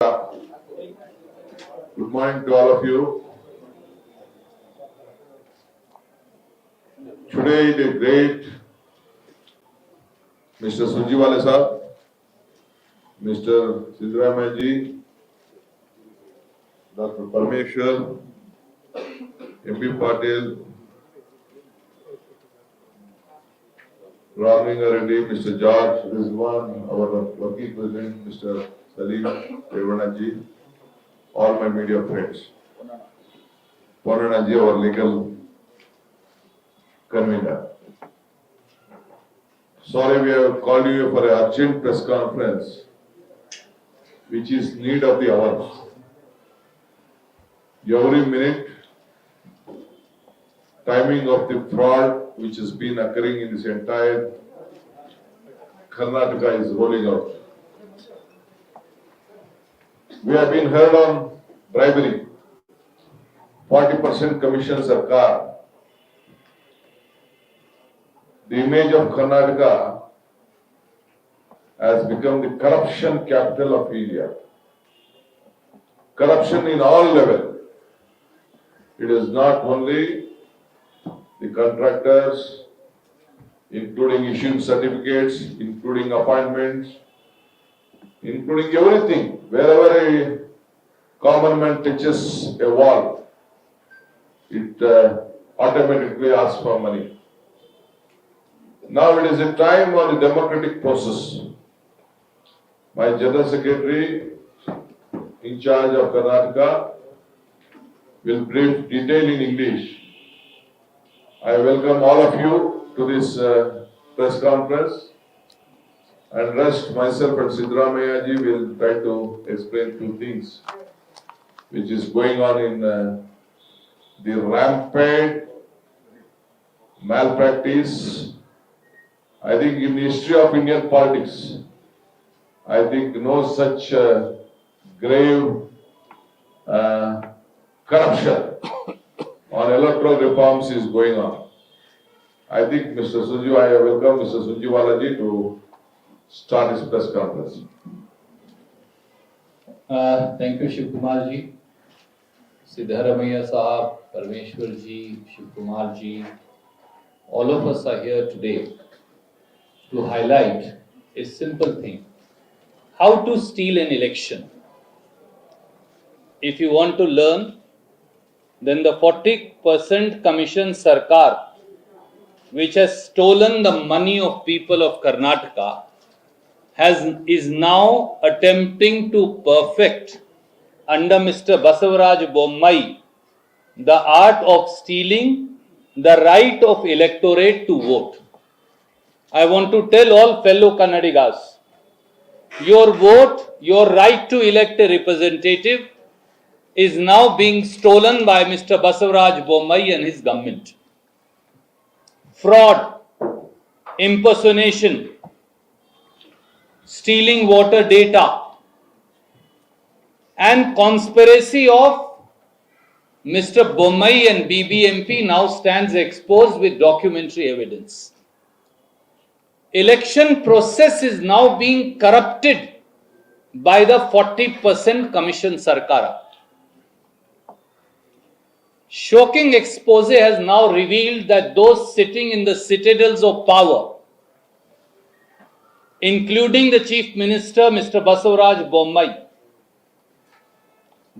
Good morning to all of you. Today the great Mr. Sunjiwale sir, Mr. Siddaramaiah ji, Dr. Parmeshwar, MP Patil, Ramlinga Reddy, Mr. George Rizwan, our working president, Mr. Salim Devana ji, all my media friends. Ponana ji, our legal convener. Sorry, we have called you for an urgent press conference, which is need of the hour. Every minute, timing of the fraud which has been occurring in this entire Karnataka is rolling out. We have been heard on bribery, 40% commission sarkar. The image of Karnataka has become the corruption capital of India. Corruption in all levels. It is not only the contractors, including issuing certificates, including appointments, including everything. Wherever a common man touches a wall, it automatically asks for money. Now it is a time on the democratic process. My General Secretary in charge of Karnataka will brief detail in English. I welcome all of you to this press conference, and rest myself and Siddaramaiah ji will try to explain few things which is going on in the rampant malpractice. I think in the history of Indian politics, I think no such grave corruption on electoral reforms is going on. I think Mr. I welcome Mr. Sunjiwale ji to start his press conference. Thank you, Shiv Kumar ji, Siddaramaiah Sahab, Parmeshwar ji, Shiv Kumar ji. All of us are here today to highlight a simple thing: how to steal an election. If you want to learn, then the 40% commission sarkar, which has stolen the money of people of Karnataka, is now attempting to perfect under Mr. Basavaraj Bommai the art of stealing the right of electorate to vote. I want to tell all fellow Kannadigas, your vote, your right to elect a representative is now being stolen by Mr. Basavaraj Bommai and his government. Fraud, impersonation, stealing voter data, and conspiracy of Mr. Bommai and BBMP now stands exposed with documentary evidence. Election process is now being corrupted by the 40% commission sarkar. Shocking expose has now revealed that those sitting in the citadels of power, including the Chief Minister, Mr. Basavaraj Bommai,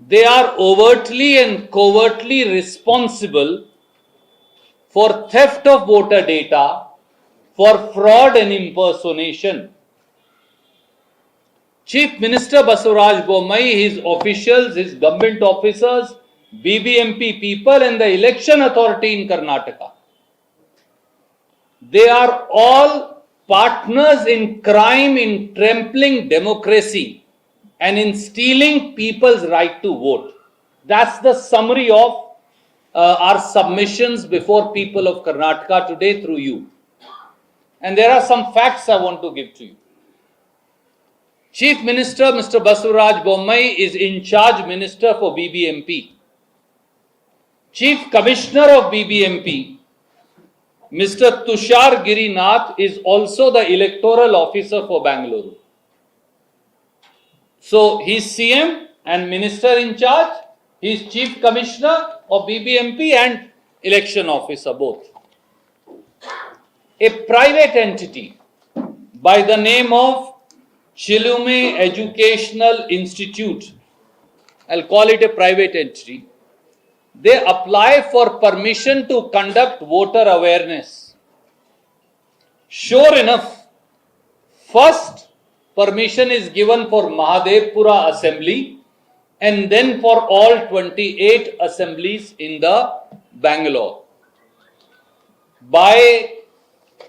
they are overtly and covertly responsible for theft of voter data, for fraud and impersonation. Chief Minister Basavaraj Bommai, his officials, his government officers, BBMP people and the election authority in Karnataka, they are all partners in crime, in trampling democracy and in stealing people's right to vote. That's the summary of our submissions before people of Karnataka today through you. And there are some facts I want to give to you. Chief Minister Mr. Basavaraj Bommai is in charge minister for BBMP. Chief Commissioner of BBMP, Mr. Tushar Girinath, is also the electoral officer for Bangalore. So he's CM and minister in charge, he's chief commissioner of BBMP and election officer both. A private entity by the name of Chilume Educational Institute, I'll call it a private entity, they apply for permission to conduct voter awareness. Sure enough, first permission is given for Mahadevpura assembly and then for all 28 assemblies in the Bangalore by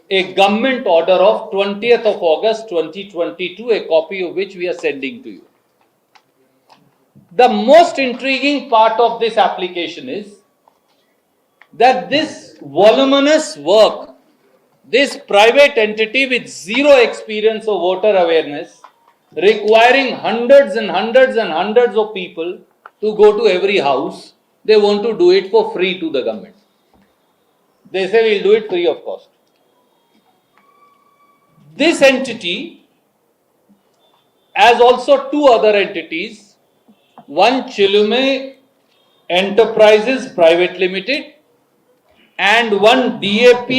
a government order of 20th of August 2022, a copy of which we are sending to you. The most intriguing part of this application is that this voluminous work, this private entity with zero experience of voter awareness, requiring hundreds and hundreds and hundreds of people to go to every house, they want to do it for free to the government. They say we'll do it free of cost. This entity, as also two other entities, one Chilume Enterprises Private Limited and one DAP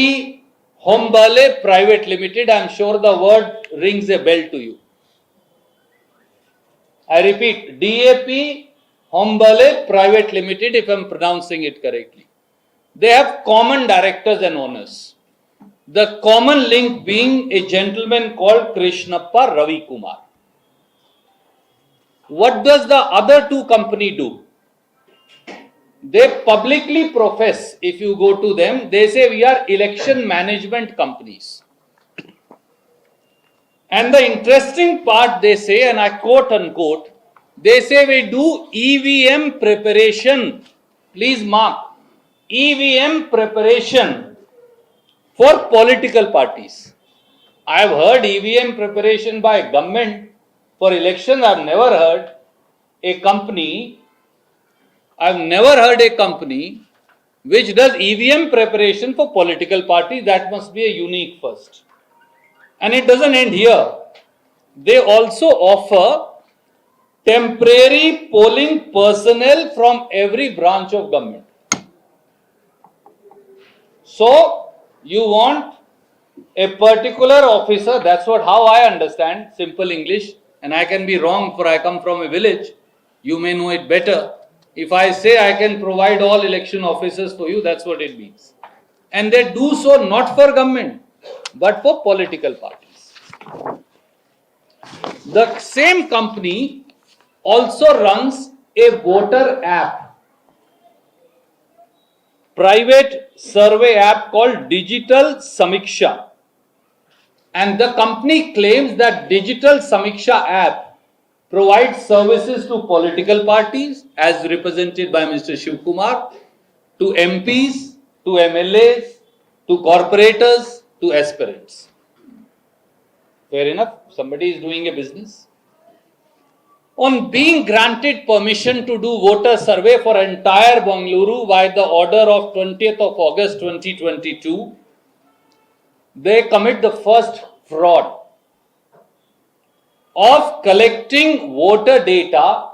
Hombale Private Limited. I am sure the word rings a bell to you. I repeat, DAP Hombale Private Limited, if I am pronouncing it correctly. They have common directors and owners. The common link being a gentleman called Krishnappa Ravi Kumar. What does the other two company do? They publicly profess, if you go to them, they say we are election management companies. And the interesting part they say, and I quote unquote, they say we do EVM preparation. Please mark, EVM preparation for political parties. I have heard EVM preparation by government for elections. I have never heard a company which does EVM preparation for political parties. That must be a unique first. And it doesn't end here. They also offer temporary polling personnel from every branch of government. So, you want a particular officer, that's how I understand, simple English, and I can be wrong for I come from a village, you may know it better. If I say I can provide all election officers for you, that's what it means. And they do so not for government, but for political parties. The same company also runs a voter app, private survey app called Digital Samiksha. And the company claims that Digital Samiksha app provides services to political parties as represented by Mr. Shiv Kumar, to MPs, to MLAs, to corporators, to aspirants. Fair enough, somebody is doing a business. On being granted permission to do voter survey for entire Bengaluru by the order of 20th of August 2022, they commit the first fraud of collecting voter data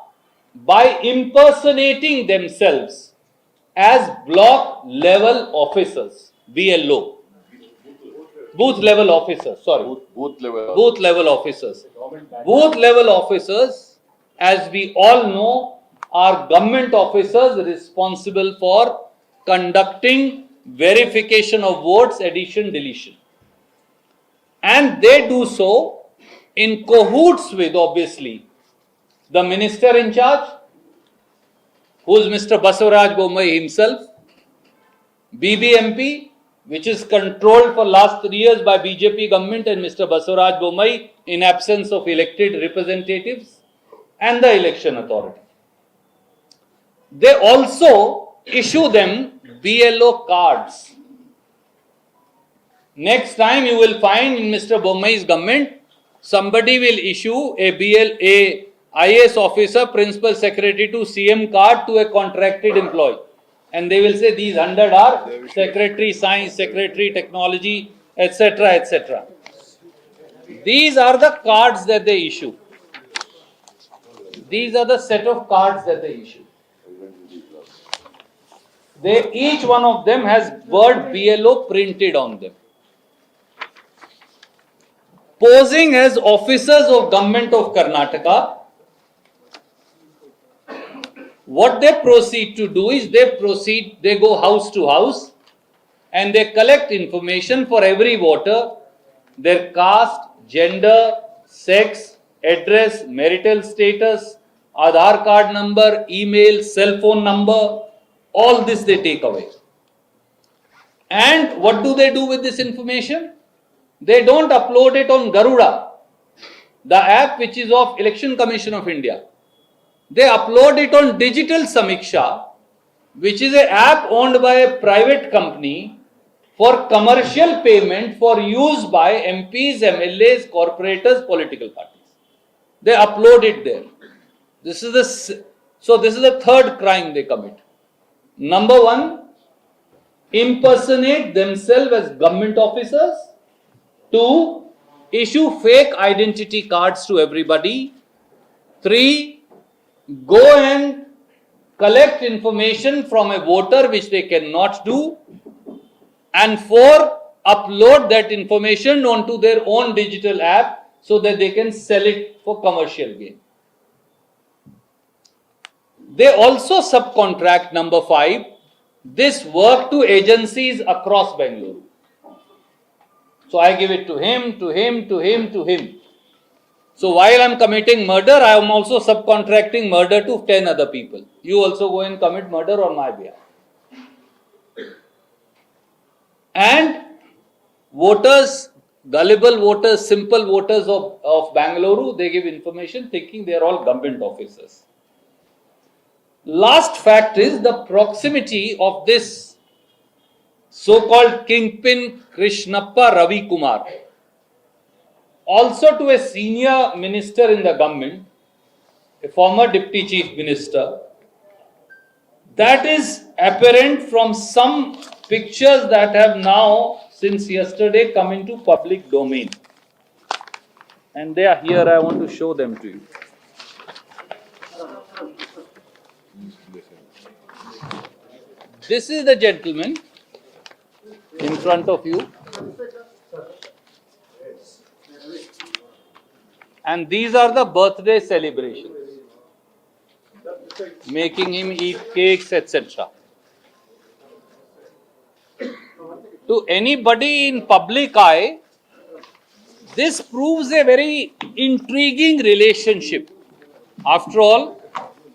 by impersonating themselves as block level officers, BLO. Booth level officers, sorry. Booth level. Booth level officers. Booth level officers, as we all know, are government officers responsible for conducting verification of votes, addition, deletion. And they do so in cahoots with, obviously, the minister in charge, who is Mr. Basavaraj Bommai himself, BBMP, which is controlled for last 3 years by BJP government and Mr. Basavaraj Bommai in absence of elected representatives, and the election authority. They also issue them BLO cards. Next time you will find in Mr. Bommai's government, somebody will issue a IAS officer, principal secretary to CM card to a contracted employee. And they will say these 100 are secretary science, secretary technology, etc., etc. These are the cards that they issue. These are the set of cards that they issue. Each one of them has word BLO printed on them. Posing as officers of government of Karnataka, what they proceed to do is they go house to house and they collect information for every voter, their caste, gender, sex, address, marital status, Aadhaar card number, email, cell phone number, all this they take away. And what do they do with this information? They don't upload it on Garuda, the app which is of Election Commission of India. They upload it on Digital Samiksha, which is an app owned by a private company for commercial payment for use by MPs, MLAs, corporators, political parties. They upload it there. This is the third crime they commit. Number one, impersonate themselves as government officers. Two, issue fake identity cards to everybody. Three, go and collect information from a voter which they cannot do. And four, upload that information onto their own digital app so that they can sell it for commercial gain. They also subcontract, number five, this work to agencies across Bangalore. So I give it to him, to him, to him, to him. So while I am committing murder, I am also subcontracting murder to 10 other people. You also go and commit murder on my behalf. And voters, gullible voters, simple voters of Bangalore, they give information thinking they are all government officers. Last fact is the proximity of this so-called kingpin Krishnappa Ravi Kumar, also to a senior minister in the government, a former deputy chief minister. That is apparent from some pictures that have now, since yesterday, come into public domain. And they are here, I want to show them to you. This is the gentleman in front of you. And these are the birthday celebrations, making him eat cakes, etc. To anybody in public eye, this proves a very intriguing relationship. After all,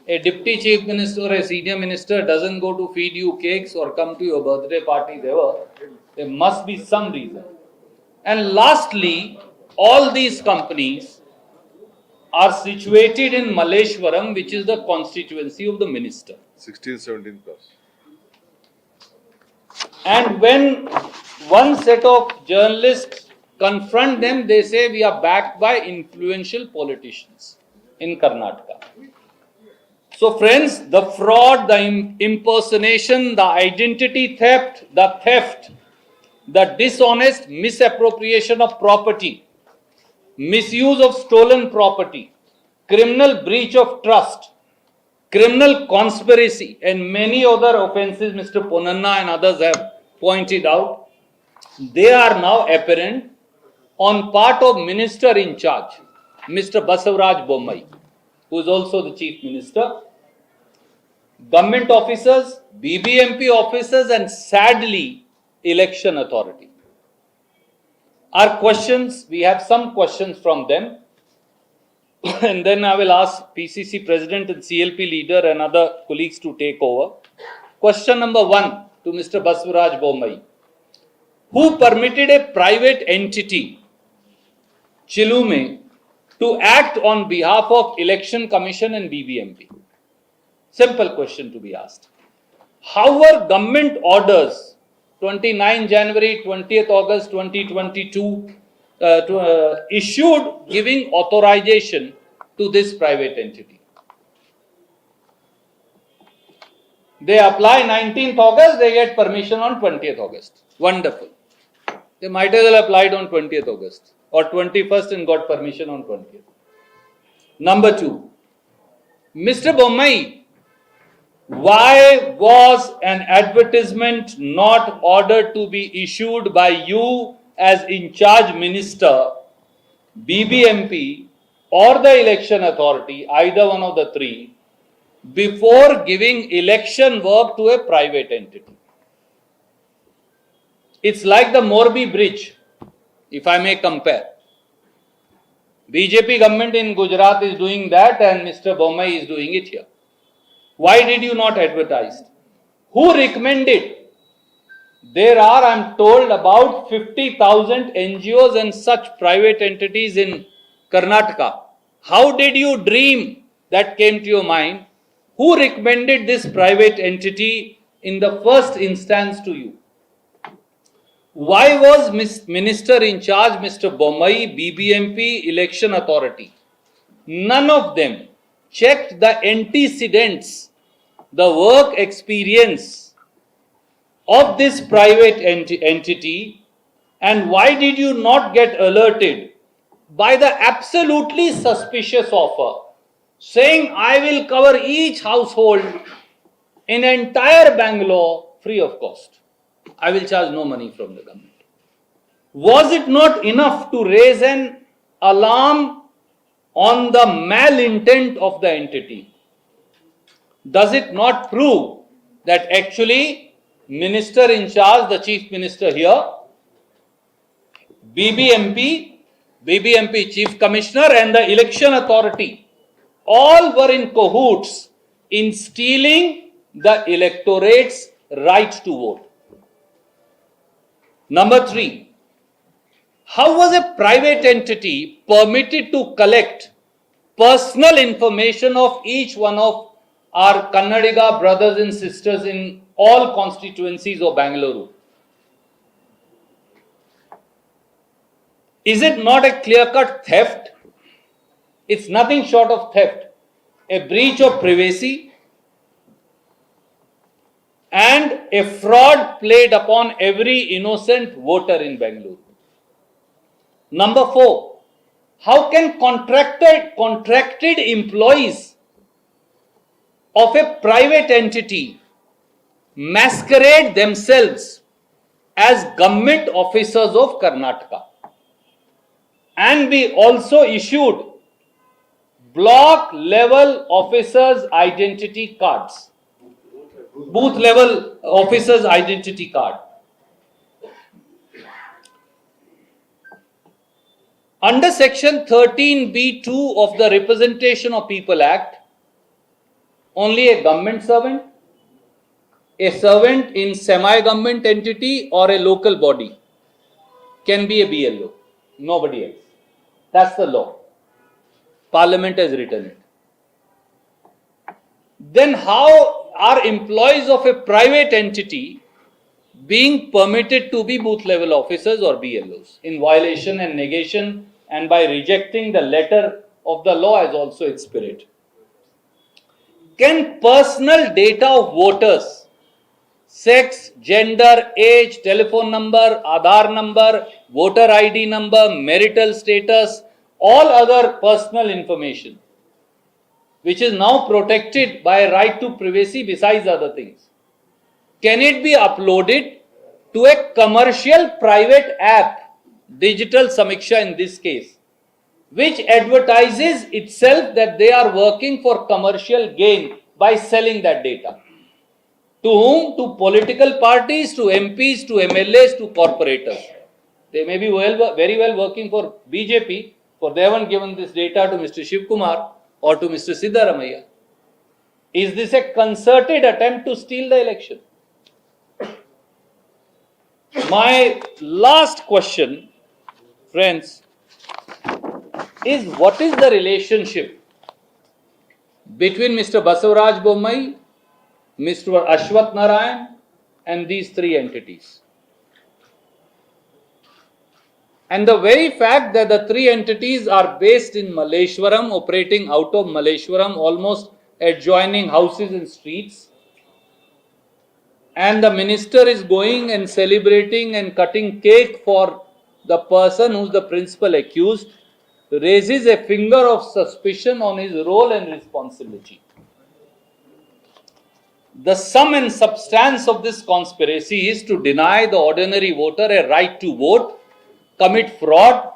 a deputy chief minister or a senior minister doesn't go to feed you cakes or come to your birthday party ever. There must be some reason. And lastly, all these companies are situated in Malleshwaram, which is the constituency of the minister. 16, 17 plus. And when one set of journalists confront them, they say we are backed by influential politicians in Karnataka. So friends, the fraud, the impersonation, the identity theft, the dishonest misappropriation of property, misuse of stolen property, criminal breach of trust, criminal conspiracy, and many other offences Mr. Ponanna and others have pointed out, they are now apparent on part of minister in charge, Mr. Basavaraj Bommai, who is also the chief minister, government officers, BBMP officers, and sadly, election authority. Our questions, we have some questions from them, and then I will ask PCC President and CLP leader and other colleagues to take over. Question number one to Mr. Basavaraj Bommai. Who permitted a private entity, Chilume, to act on behalf of Election Commission and BBMP? Simple question to be asked. How were government orders 29 January, 20th August 2022 issued giving authorization to this private entity? They apply 19th August, they get permission on 20th August. Wonderful. They might as well applied on 20th August or 21st and got permission on 20th. Number two, Mr. Bommai, why was an advertisement not ordered to be issued by you as in charge minister, BBMP, or the election authority, either one of the three, before giving election work to a private entity? It's like the Morbi Bridge, if I may compare. BJP government in Gujarat is doing that and Mr. Bommai is doing it here. Why did you not advertise? Who recommended? There are, I am told, about 50,000 NGOs and such private entities in Karnataka. How did you dream that came to your mind? Who recommended this private entity in the first instance to you? Why was Minister in charge, Mr. Bommai, BBMP election authority? None of them checked the antecedents, the work experience of this private entity, and why did you not get alerted by the absolutely suspicious offer saying I will cover each household in entire Bangalore free of cost? I will charge no money from the government. Was it not enough to raise an alarm on the malintent of the entity? Does it not prove that actually minister in charge, the chief minister here, BBMP chief commissioner and the election authority all were in cahoots in stealing the electorate's right to vote? Number 3, how was a private entity permitted to collect personal information of each one of our Kannadiga brothers and sisters in all constituencies of Bangalore? Is it not a clear-cut theft? It's nothing short of theft, a breach of privacy, and a fraud played upon every innocent voter in Bangalore. Number 4, how can contracted employees of a private entity masquerade themselves as government officers of Karnataka and be also issued block level officers identity cards, booth level officers identity card? Under section 13B(2) of the Representation of People Act, only a government servant, a servant in semi-government entity or a local body can be a BLO. Nobody else. That's the law. Parliament has written it. Then how are employees of a private entity being permitted to be booth level officers or BLOs in violation and negation and by rejecting the letter of the law as also its spirit? Can personal data of voters, sex, gender, age, telephone number, Aadhaar number, voter ID number, marital status, all other personal information, which is now protected by a right to privacy besides other things, can it be uploaded to a commercial private app, Digital Samiksha in this case, which advertises itself that they are working for commercial gain by selling that data? To whom? To political parties, to MPs, to MLAs, to corporators. They may be very well working for BJP, for they haven't given this data to Mr. Shiv Kumar or to Mr. Siddaramaiah. Is this a concerted attempt to steal the election? My last question, friends, is what is the relationship between Mr. Basavaraj Bommai, Mr. Ashwath Narayan and these three entities? And the very fact that the three entities are based in Malleshwaram, operating out of Malleshwaram, almost adjoining houses and streets, and the minister is going and celebrating and cutting cake for the person who's the principal accused, raises a finger of suspicion on his role and responsibility. The sum and substance of this conspiracy is to deny the ordinary voter a right to vote, commit fraud,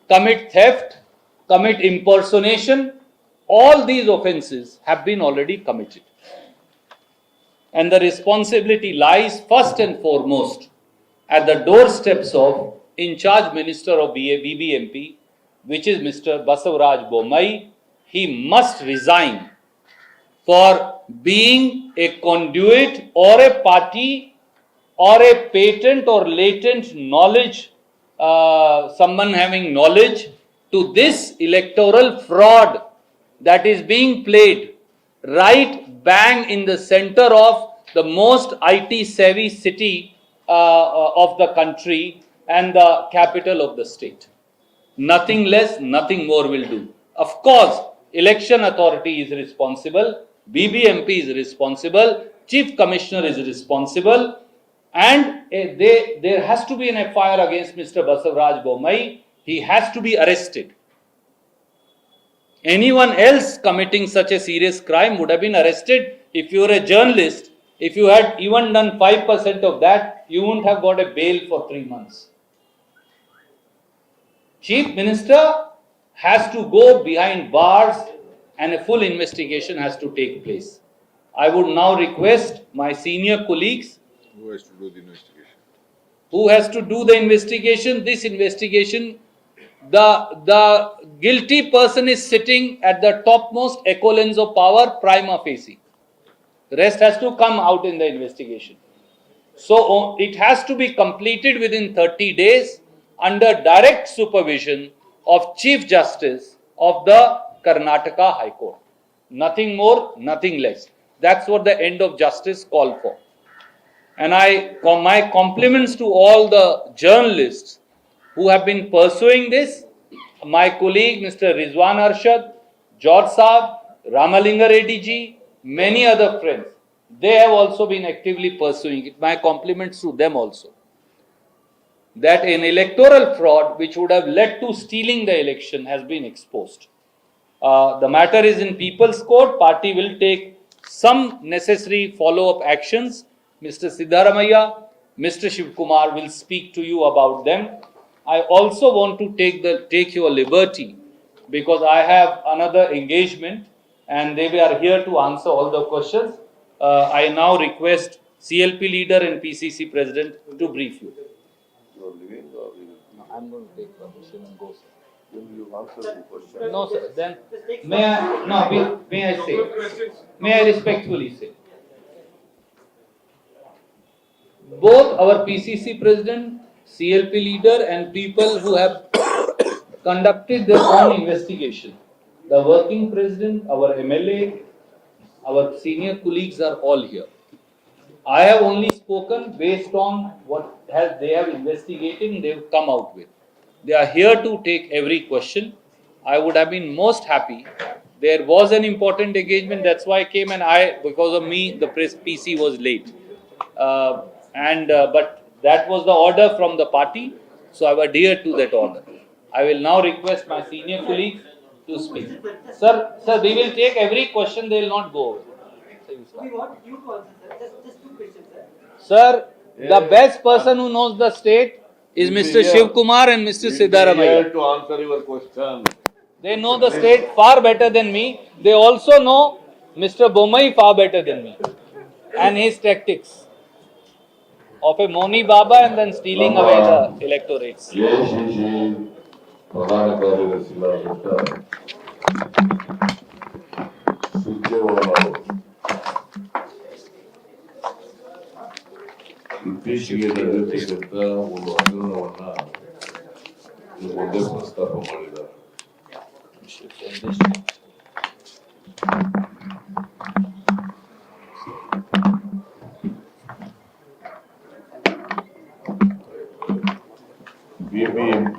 commit theft, commit impersonation. All these offences have been already committed. And the responsibility lies first and foremost at the doorsteps of in charge minister of BBMP, which is Mr. Basavaraj Bommai. He must resign for being a conduit or a party or a patent or latent knowledge, someone having knowledge to this electoral fraud that is being played right bang in the center of the most IT savvy city of the country and the capital of the state. Nothing less, nothing more will do. Of course, election authority is responsible, BBMP is responsible, Chief Commissioner is responsible, and there has to be an FIR against Mr. Basavaraj Bommai. He has to be arrested. Anyone else committing such a serious crime would have been arrested. If you were a journalist, if you had even done 5% of that, you wouldn't have got a bail for 3 months. Chief Minister has to go behind bars and a full investigation has to take place. I would now request my senior colleagues. Who has to do the investigation? Who has to do the investigation? This investigation, the guilty person is sitting at the topmost echelons of power prima facie. The rest has to come out in the investigation. So it has to be completed within 30 days under direct supervision of Chief Justice of the Karnataka High Court. Nothing more, nothing less. That's what the end of justice called for. And my compliments to all the journalists who have been pursuing this. My colleague Mr. Rizwan Arshad, George Saab, Ramalinga Reddy ji, many other friends. They have also been actively pursuing it. My compliments to them also. That an electoral fraud which would have led to stealing the election has been exposed. The matter is in People's Court. Party will take some necessary follow-up actions. Mr. Siddaramaiah, Mr. Shivkumar will speak to you about them. I also want to take your liberty because I have another engagement and they were here to answer all the questions. I now request CLP leader and PCC president to brief you. You are leaving or you? No, I'm going to take permission and go, sir. Will you answer the question? No, sir. Then may I say? May I respectfully say? Both our PCC president, CLP leader, and people who have conducted their own investigation. The working president, our MLA, our senior colleagues are all here. I have only spoken based on what they have investigated and they have come out with. They are here to take every question. I would have been most happy. There was an important engagement, that's why I came, and because of me, the press PC was late. But that was the order from the party, so I adhere to that order. I will now request my senior colleagues to speak. Sir, we will take every question, they will not go over. We want you to answer, sir. Just two questions, sir. Sir, the best person who knows the state is Mr. Shivkumar and Mr. Siddaramaiah. To answer your question. They know the state far better than me. They also know Mr. Bommai far better than me and his tactics of a Moni Baba and then stealing away the electorates. ಪ್ರಧಾನ ಕಾರ್ಯದರ್ಶಿಗಳಾದಂಥ ಸುರ್ಜೇವಾಲಾ ಇತ್ತೀಚೆಗೆ ನಡೆದಿರ್ತಕ್ಕಂಥ ಒಂದು ಹಗರಣವನ್ನ ಒಂದೇ ಪ್ರಸ್ತಾಪ ಮಾಡಿದ್ದಾರೆ. BBMP,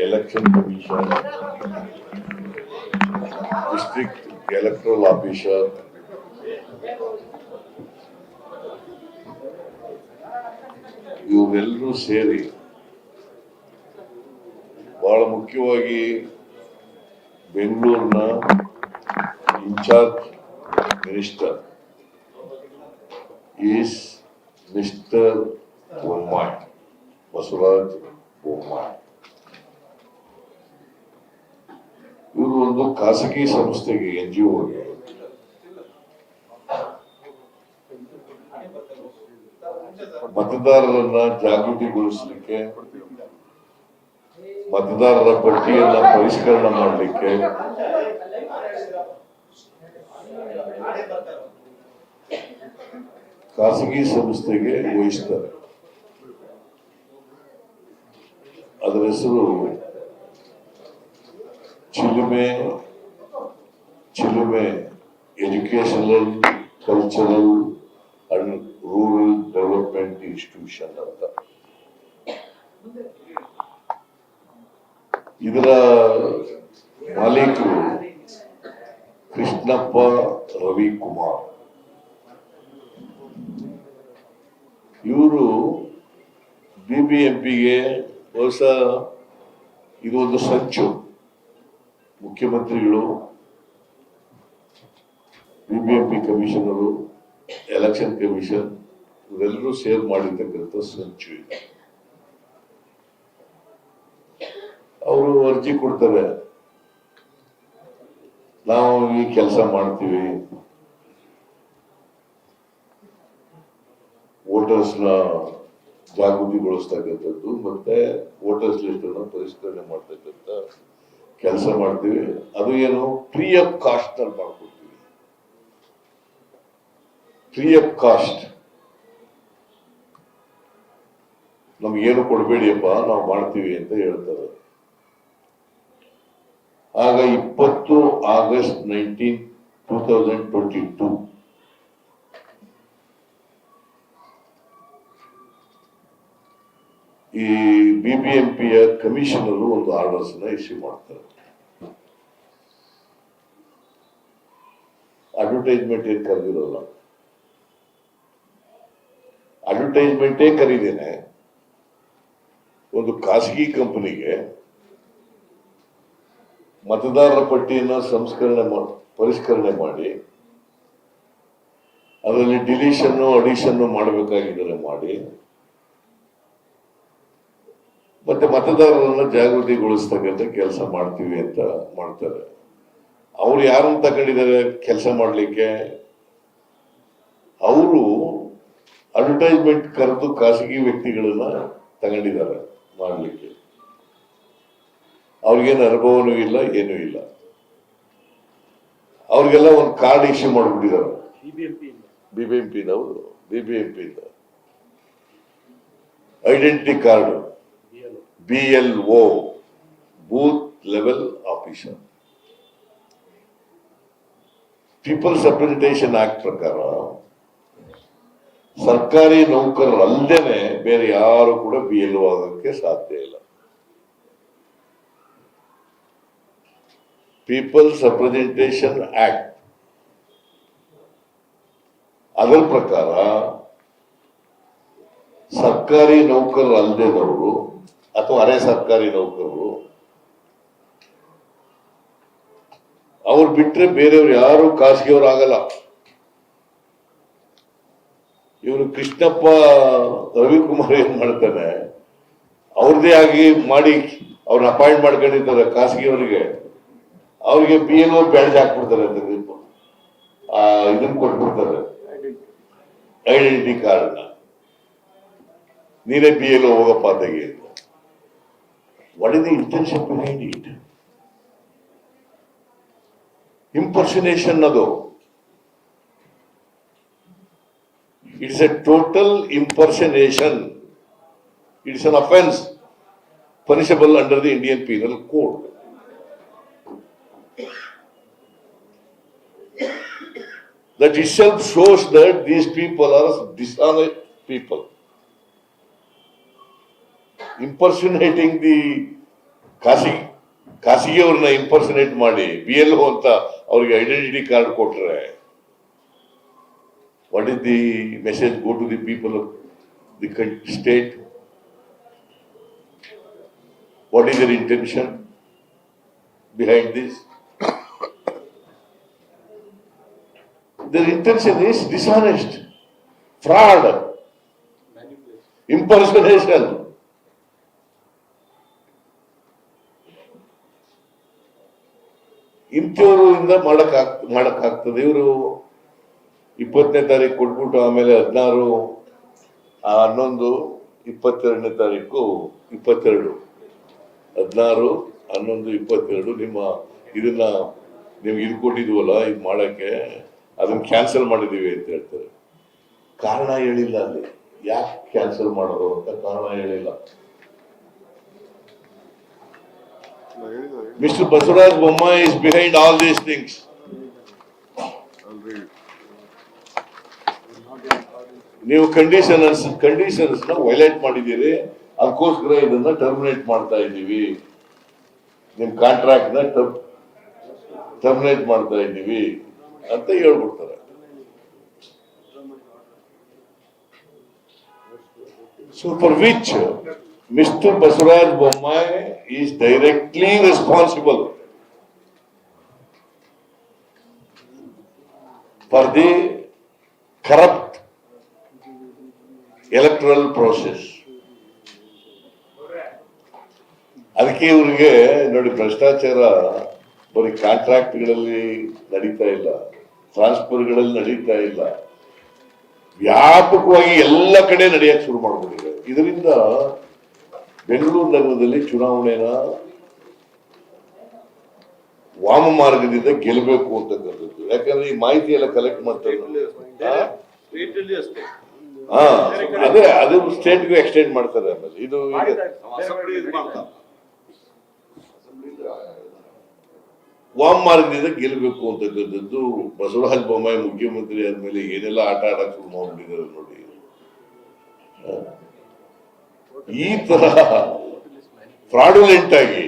Election Commission, District Electoral Officer, ಇವರೆಲ್ಲರೂ ಸೇರಿ ಬಹಳ ಮುಖ್ಯವಾಗಿ ಬೆಂಗಳೂರಿನ incharge minister is Mr Bommai, Basavaraj Bommai. ಇವರು ಒಂದು ಖಾಸಗಿ ಸಂಸ್ಥೆಗೆ NGOಗೆ ಮತದಾರರನ್ನ ಜಾಗೃತಿಗೊಳಿಸಲಿಕ್ಕೆ, ಮತದಾರರ ಪಟ್ಟಿಯನ್ನ ಪರಿಷ್ಕರಣೆ ಮಾಡಲಿಕ್ಕೆ ಖಾಸಗಿ ಸಂಸ್ಥೆಗೆ ವಹಿಸ್ತಾರೆ. ಅದರ ಹೆಸರು Chilume educational, cultural and rural development institution ಅಂತ. ಇದರ ಮಾಲೀಕರು ಕೃಷ್ಣಪ್ಪ ರವಿಕುಮಾರ್. ಇವರು BBMPಗೆ ಹೊಸ ಇದು ಒಂದು ಸಂಚು. ಮುಖ್ಯಮಂತ್ರಿಗಳು, BBMP ಕಮಿಷನರು, ಎಲೆಕ್ಷನ್ ಕಮಿಷನ್ ಇವರೆಲ್ಲರೂ ಸೇರ್ ಮಾಡಿರ್ತಕ್ಕಂಥ ಸಂಚು ಇದೆ. ಅವರು ಅರ್ಜಿ ಕೊಡ್ತಾರೆ, ನಾವು ಈ ಕೆಲಸ ಮಾಡ್ತೀವಿ, ವೋಟರ್ಸ್ನ ಜಾಗೃತಿಗೊಳಿಸ್ತಕ್ಕಂಥದ್ದು ಮತ್ತೆ ವೋಟರ್ಸ್ ಲಿಸ್ಟ್ ಅನ್ನು ಪರಿಷ್ಕರಣೆ ಮಾಡ್ತಕ್ಕಂಥ ಕೆಲಸ ಮಾಡ್ತೀವಿ. ಅದು ಏನು ಫ್ರೀ ಆಫ್ ಕಾಸ್ಟ್ ಅಲ್ಲಿ ಮಾಡ್ಕೊಡ್ತೀವಿ. ಫ್ರೀ ಆಫ್ ಕಾಸ್ಟ್, ನಮ್ಗೇನು ಕೊಡಬೇಡಿಯಪ್ಪ, ನಾವು ಮಾಡ್ತೀವಿ ಅಂತ ಹೇಳ್ತಾರೆ. ಆಗ 20 ಆಗಸ್ಟ್ 2022 ಈ BBMPಯ ಕಮಿಷನರು ಒಂದು ಆರ್ಡರ್ಸ್ ಇಶ್ಯೂ ಮಾಡ್ತಾರೆ. ಅಡ್ವರ್ಟೈಸ್ಮೆಂಟ್ ಏನ್ ಕರೆದಿರೋಲ್ಲ, ಅಡ್ವರ್ಟೈಸ್ಮೆಂಟೇ ಕರೀದೇನೆ ಒಂದು ಖಾಸಗಿ ಕಂಪನಿಗೆ ಮತದಾರರ ಪಟ್ಟಿಯನ್ನು ಪರಿಷ್ಕರಣೆ ಮಾಡಿ ಅದರಲ್ಲಿ ಡಿಲೀಷನ್ ಅಡಿಷನ್ ಮಾಡಬೇಕಾಗಿದ್ದರೆ ಮಾಡಿ, ಮತ್ತೆ ಮತದಾರರನ್ನ ಜಾಗೃತಿಗೊಳಿಸ್ತಕ್ಕಂಥ ಕೆಲಸ ಮಾಡ್ತೀವಿ ಅಂತ ಮಾಡ್ತಾರೆ. ಅವ್ರು ಯಾರನ್ನು ತಗೊಂಡಿದ್ದಾರೆ ಕೆಲಸ ಮಾಡ್ಲಿಕ್ಕೆ? ಅವರು ಅಡ್ವರ್ಟೈಸ್ಮೆಂಟ್ ಕರೆದು ಖಾಸಗಿ ವ್ಯಕ್ತಿಗಳನ್ನ ತಗೊಂಡಿದ್ದಾರೆ ಮಾಡ್ಲಿಕ್ಕೆ. ಅವ್ರಿಗೇನು ಅನುಭವನೂ ಇಲ್ಲ, ಏನೂ ಇಲ್ಲ. ಅವ್ರಿಗೆಲ್ಲ ಒಂದು ಕಾರ್ಡ್ ಇಶ್ಯೂ ಮಾಡಿಬಿಟ್ಟಿದ್ದಾರೆ BBMP identity card, BLO, booth level officer. People's representation act ಪ್ರಕಾರ ಸರ್ಕಾರಿ ನೌಕರರಲ್ಲದೇನೆ ಬೇರೆ ಯಾರು ಕೂಡ BLO ಆಗೋಕ್ಕೆ ಸಾಧ್ಯ ಇಲ್ಲ. ಪೀಪಲ್ಸ್ ರೆಪ್ರೆಸೆಂಟೇಷನ್ ಆಕ್ಟ್ ಅದರ ಪ್ರಕಾರ ಸರ್ಕಾರಿ ನೌಕರರು ಅಲ್ಲದೇನವರು ಅಥವಾ ಅರೆ ಸರ್ಕಾರಿ ನೌಕರರು ಅವ್ರು ಬಿಟ್ರೆ ಬೇರೆಯವ್ರು ಯಾರು ಖಾಸಗಿಯವ್ರು ಆಗಲ್ಲ. ಇವರು ಕೃಷ್ಣಪ್ಪ ರವಿಕುಮಾರ್ ಏನ್ ಮಾಡ್ತಾನೆ, ಅವ್ರದೇ ಆಗಿ ಮಾಡಿ ಅವ್ರನ್ನ ಅಪಾಯಿಂಟ್ ಮಾಡ್ಕೊಂಡಿರ್ತಾರೆ ಖಾಸಗಿಯವರಿಗೆ. ಅವ್ರಿಗೆ BLO ಬ್ಯಾಡ್ಜ್ ಹಾಕ್ಬಿಡ್ತಾರೆ ಅಂತ ಇದನ್ನ ಕೊಟ್ಬಿಡ್ತಾರೆ, ಐಡೆಂಟಿಟಿ ಕಾರ್ಡ್. ನೀನೇ BLO ಹೋಗಪ್ಪ ತೆಗಿ ಅಂತ. What is the intention behind it? Impersonation ಅದು. It's a total impersonation. It's an offence punishable under the Indian Penal Code. That itself shows that these people are dishonest people. Impersonating the ಖಾಸಗಿಯವ್ರನ್ನ impersonate ಮಾಡಿ BLO ಅಂತ ಅವ್ರಿಗೆ identity card ಕೊಟ್ರೆ, what is the message go to the people of the state? What is their intention? behind this. Their intention is dishonest, fraud, impersonation. ಇಂಥವ್ರು ಇಂದ ಮಾಡಕ್ಕಾಗ್ತದೆ. ಇವರು 20ನೇ ತಾರೀಕು ಕೊಟ್ಬಿಟ್ಟು ಆಮೇಲೆ 16, 11, 22ನೇ ತಾರೀಕು 22, 16, 11, 22 ನಿಮ್ಮ ಇದನ್ನ ನಿಮ್ಗೆ ಇದು ಕೊಟ್ಟಿದ್ವಲ್ಲ ಇದು ಮಾಡಕ್ಕೆ ಅದನ್ನ ಕ್ಯಾನ್ಸಲ್ ಮಾಡಿದೀವಿ ಅಂತ ಹೇಳ್ತಾರೆ. ಕಾರಣ ಹೇಳಿಲ್ಲ, ಅಲ್ಲಿ ಯಾಕೆ ಕ್ಯಾನ್ಸಲ್ ಮಾಡೋದು ಅಂತ ಕಾರಣ ಹೇಳಿಲ್ಲ. Mr. Basuraj Bommai is behind all these things. ನೀವು ಕಂಡೀಷನ್ಸ್ ವೈಲೇಟ್ ಮಾಡಿದ್ದೀರಿ, ಅದಕ್ಕೋಸ್ಕರ ಇದನ್ನ ಟರ್ಮಿನೇಟ್ ಮಾಡ್ತಾ ಇದ್ದೀವಿ, ನಿಮ್ ಕಾಂಟ್ರಾಕ್ಟ್ ನ ಟರ್ಮಿನೇಟ್ ಮಾಡ್ತಾ ಇದ್ದೀವಿ ಅಂತ ಹೇಳ್ಬಿಡ್ತಾರೆ. So for which Mr. Basuraj Bommai is directly responsible for the corrupt electoral process. ಅದಕ್ಕೆ ಇವರಿಗೆ ನೋಡಿ, ಭ್ರಷ್ಟಾಚಾರ ಬರೀ ಕಾಂಟ್ರಾಕ್ಟ್ಗಳಲ್ಲಿ ನಡೀತಾ ಇಲ್ಲ, ಟ್ರಾನ್ಸ್ಫರ್ಗಳಲ್ಲಿ ನಡೀತಾ ಇಲ್ಲ, ವ್ಯಾಪಕವಾಗಿ ಎಲ್ಲ ಕಡೆ ನಡೆಯಕ್ಕೆ ಶುರು ಮಾಡ್ಬಿಟ್ಟಿದೆ. ಇದರಿಂದ ಬೆಂಗಳೂರು ನಗರದಲ್ಲಿ ಚುನಾವಣೆನ ವಾಮ ಮಾರ್ಗದಿಂದ ಗೆಲ್ಲಬೇಕು ಅಂತಕ್ಕಂಥದ್ದು. ಯಾಕಂದ್ರೆ ಈ ಮಾಹಿತಿ ಎಲ್ಲ ಕಲೆಕ್ಟ್ ಮಾಡ್ತಾರೆ. ಅದೇ ಅದು ಸ್ಟೇಟ್ಗೂ ಎಕ್ಸ್ಟೆಂಡ್ ಮಾಡ್ತಾರೆ. ಆಮೇಲೆ ಇದು ವಾಮ ಮಾರ್ಗದಿಂದ ಗೆಲ್ಲಬೇಕು ಅಂತಕ್ಕಂಥದ್ದು. ಬಸವರಾಜ ಬೊಮ್ಮಾಯಿ ಮುಖ್ಯಮಂತ್ರಿ ಆದ್ಮೇಲೆ ಏನೆಲ್ಲ ಆಟ ಆಡಕ್ ಶುರು ಮಾಡ್ಬಿಟ್ಟಿದ್ದಾರೆ ನೋಡಿ. ಈ ತರ ಫ್ರಾಡುಲೆಂಟ್ ಆಗಿ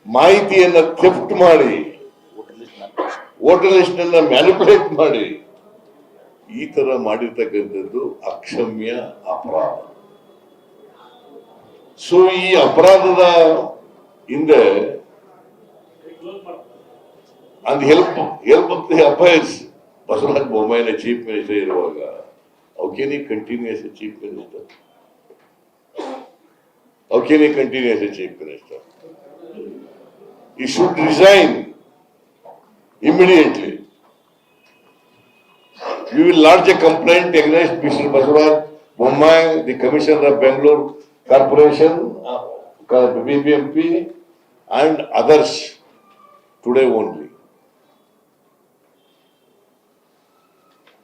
ಮಾಹಿತಿಯನ್ನ ಥೆಫ್ಟ್ ಮಾಡಿ, ವೋಟರ್ ಲಿಸ್ಟ್ ಅನ್ನ ಮ್ಯಾನಿಪುಲೇಟ್ ಮಾಡಿ, ಈ ತರ ಮಾಡಿರ್ತಕ್ಕಂಥದ್ದು ಅಕ್ಷಮ್ಯ ಅಪರಾಧ. ಸೊ ಈ ಅಪರಾಧದ ಹಿಂದೆ and help of the affairs, Basuraj Bommai is chief minister ಇರುವಾಗ how can he continue as a chief minister? How can he continue as a chief minister? He should resign immediately. We will lodge a complaint against Mr. Basuraj Bommai, the Commissioner of Bangalore Corporation, BBMP, and others today only,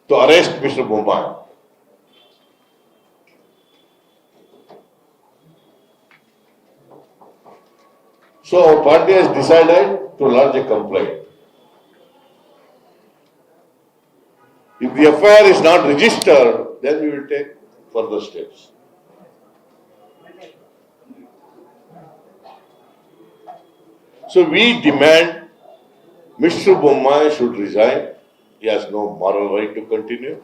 to arrest Mr. Bommai. So our party has decided to lodge a complaint. If the affair is not registered, then we will take further steps. So we demand Mr. Bommai should resign. He has no moral right to continue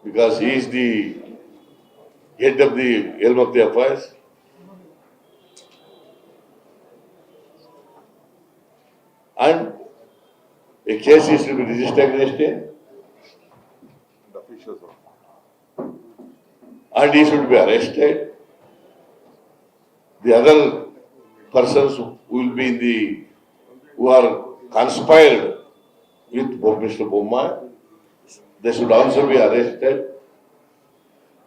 because he is the head of the helm of the affairs. And a case is to be registered against him. And he should be arrested. The other persons who will be who are conspired with Mr. Bommai, they should also be arrested.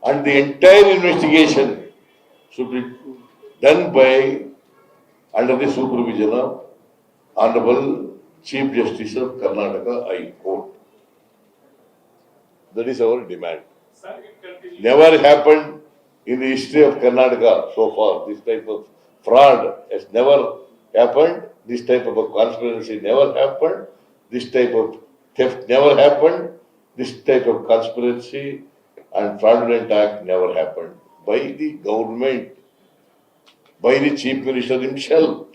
And the entire investigation should be done under the supervision of Honorable Chief Justice of Karnataka High Court. That is our demand. Never happened in the history of Karnataka so far. This type of fraud has never happened. This type of a conspiracy never happened. This type of theft never happened. This type of conspiracy and fraudulent act never happened by the government, by the Chief Minister himself.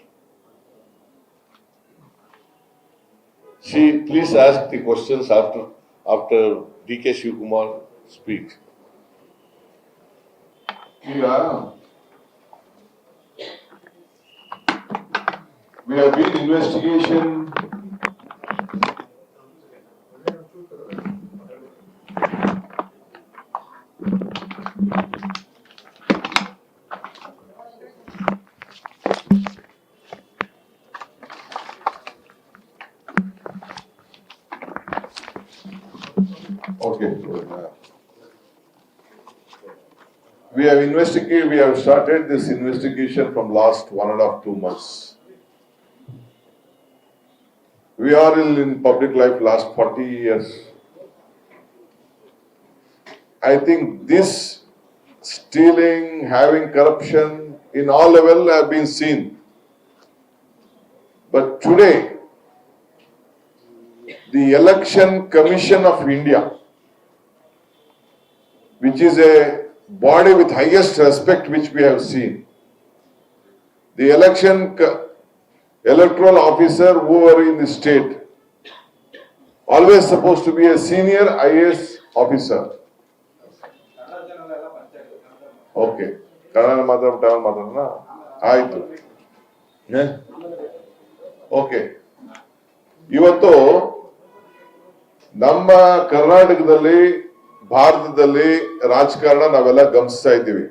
See, please ask the questions after D.K. Shivakumar speaks. ಈಗ We have been investigation. Okay. We have investigated, we have started this investigation from last 1.5 to 2 months. We are in public life last 40 years. I think this stealing, having corruption in all level have been seen. But today, the Election Commission of India, which is a body with highest respect which we have seen, the electoral officer who are in the state, always supposed to be a senior IAS officer. Okay. Kannada ಮಾತಾಡೋಣ ಆಯ್ತು. Okay, ಇವತ್ತು ನಮ್ಮ ಕರ್ನಾಟಕದಲ್ಲಿ ಭಾರತದಲ್ಲಿ ರಾಜಕಾರಣ ನಾವೆಲ್ಲ ಗಮನಿಸ್ತಾ ಇದ್ದೀವಿ.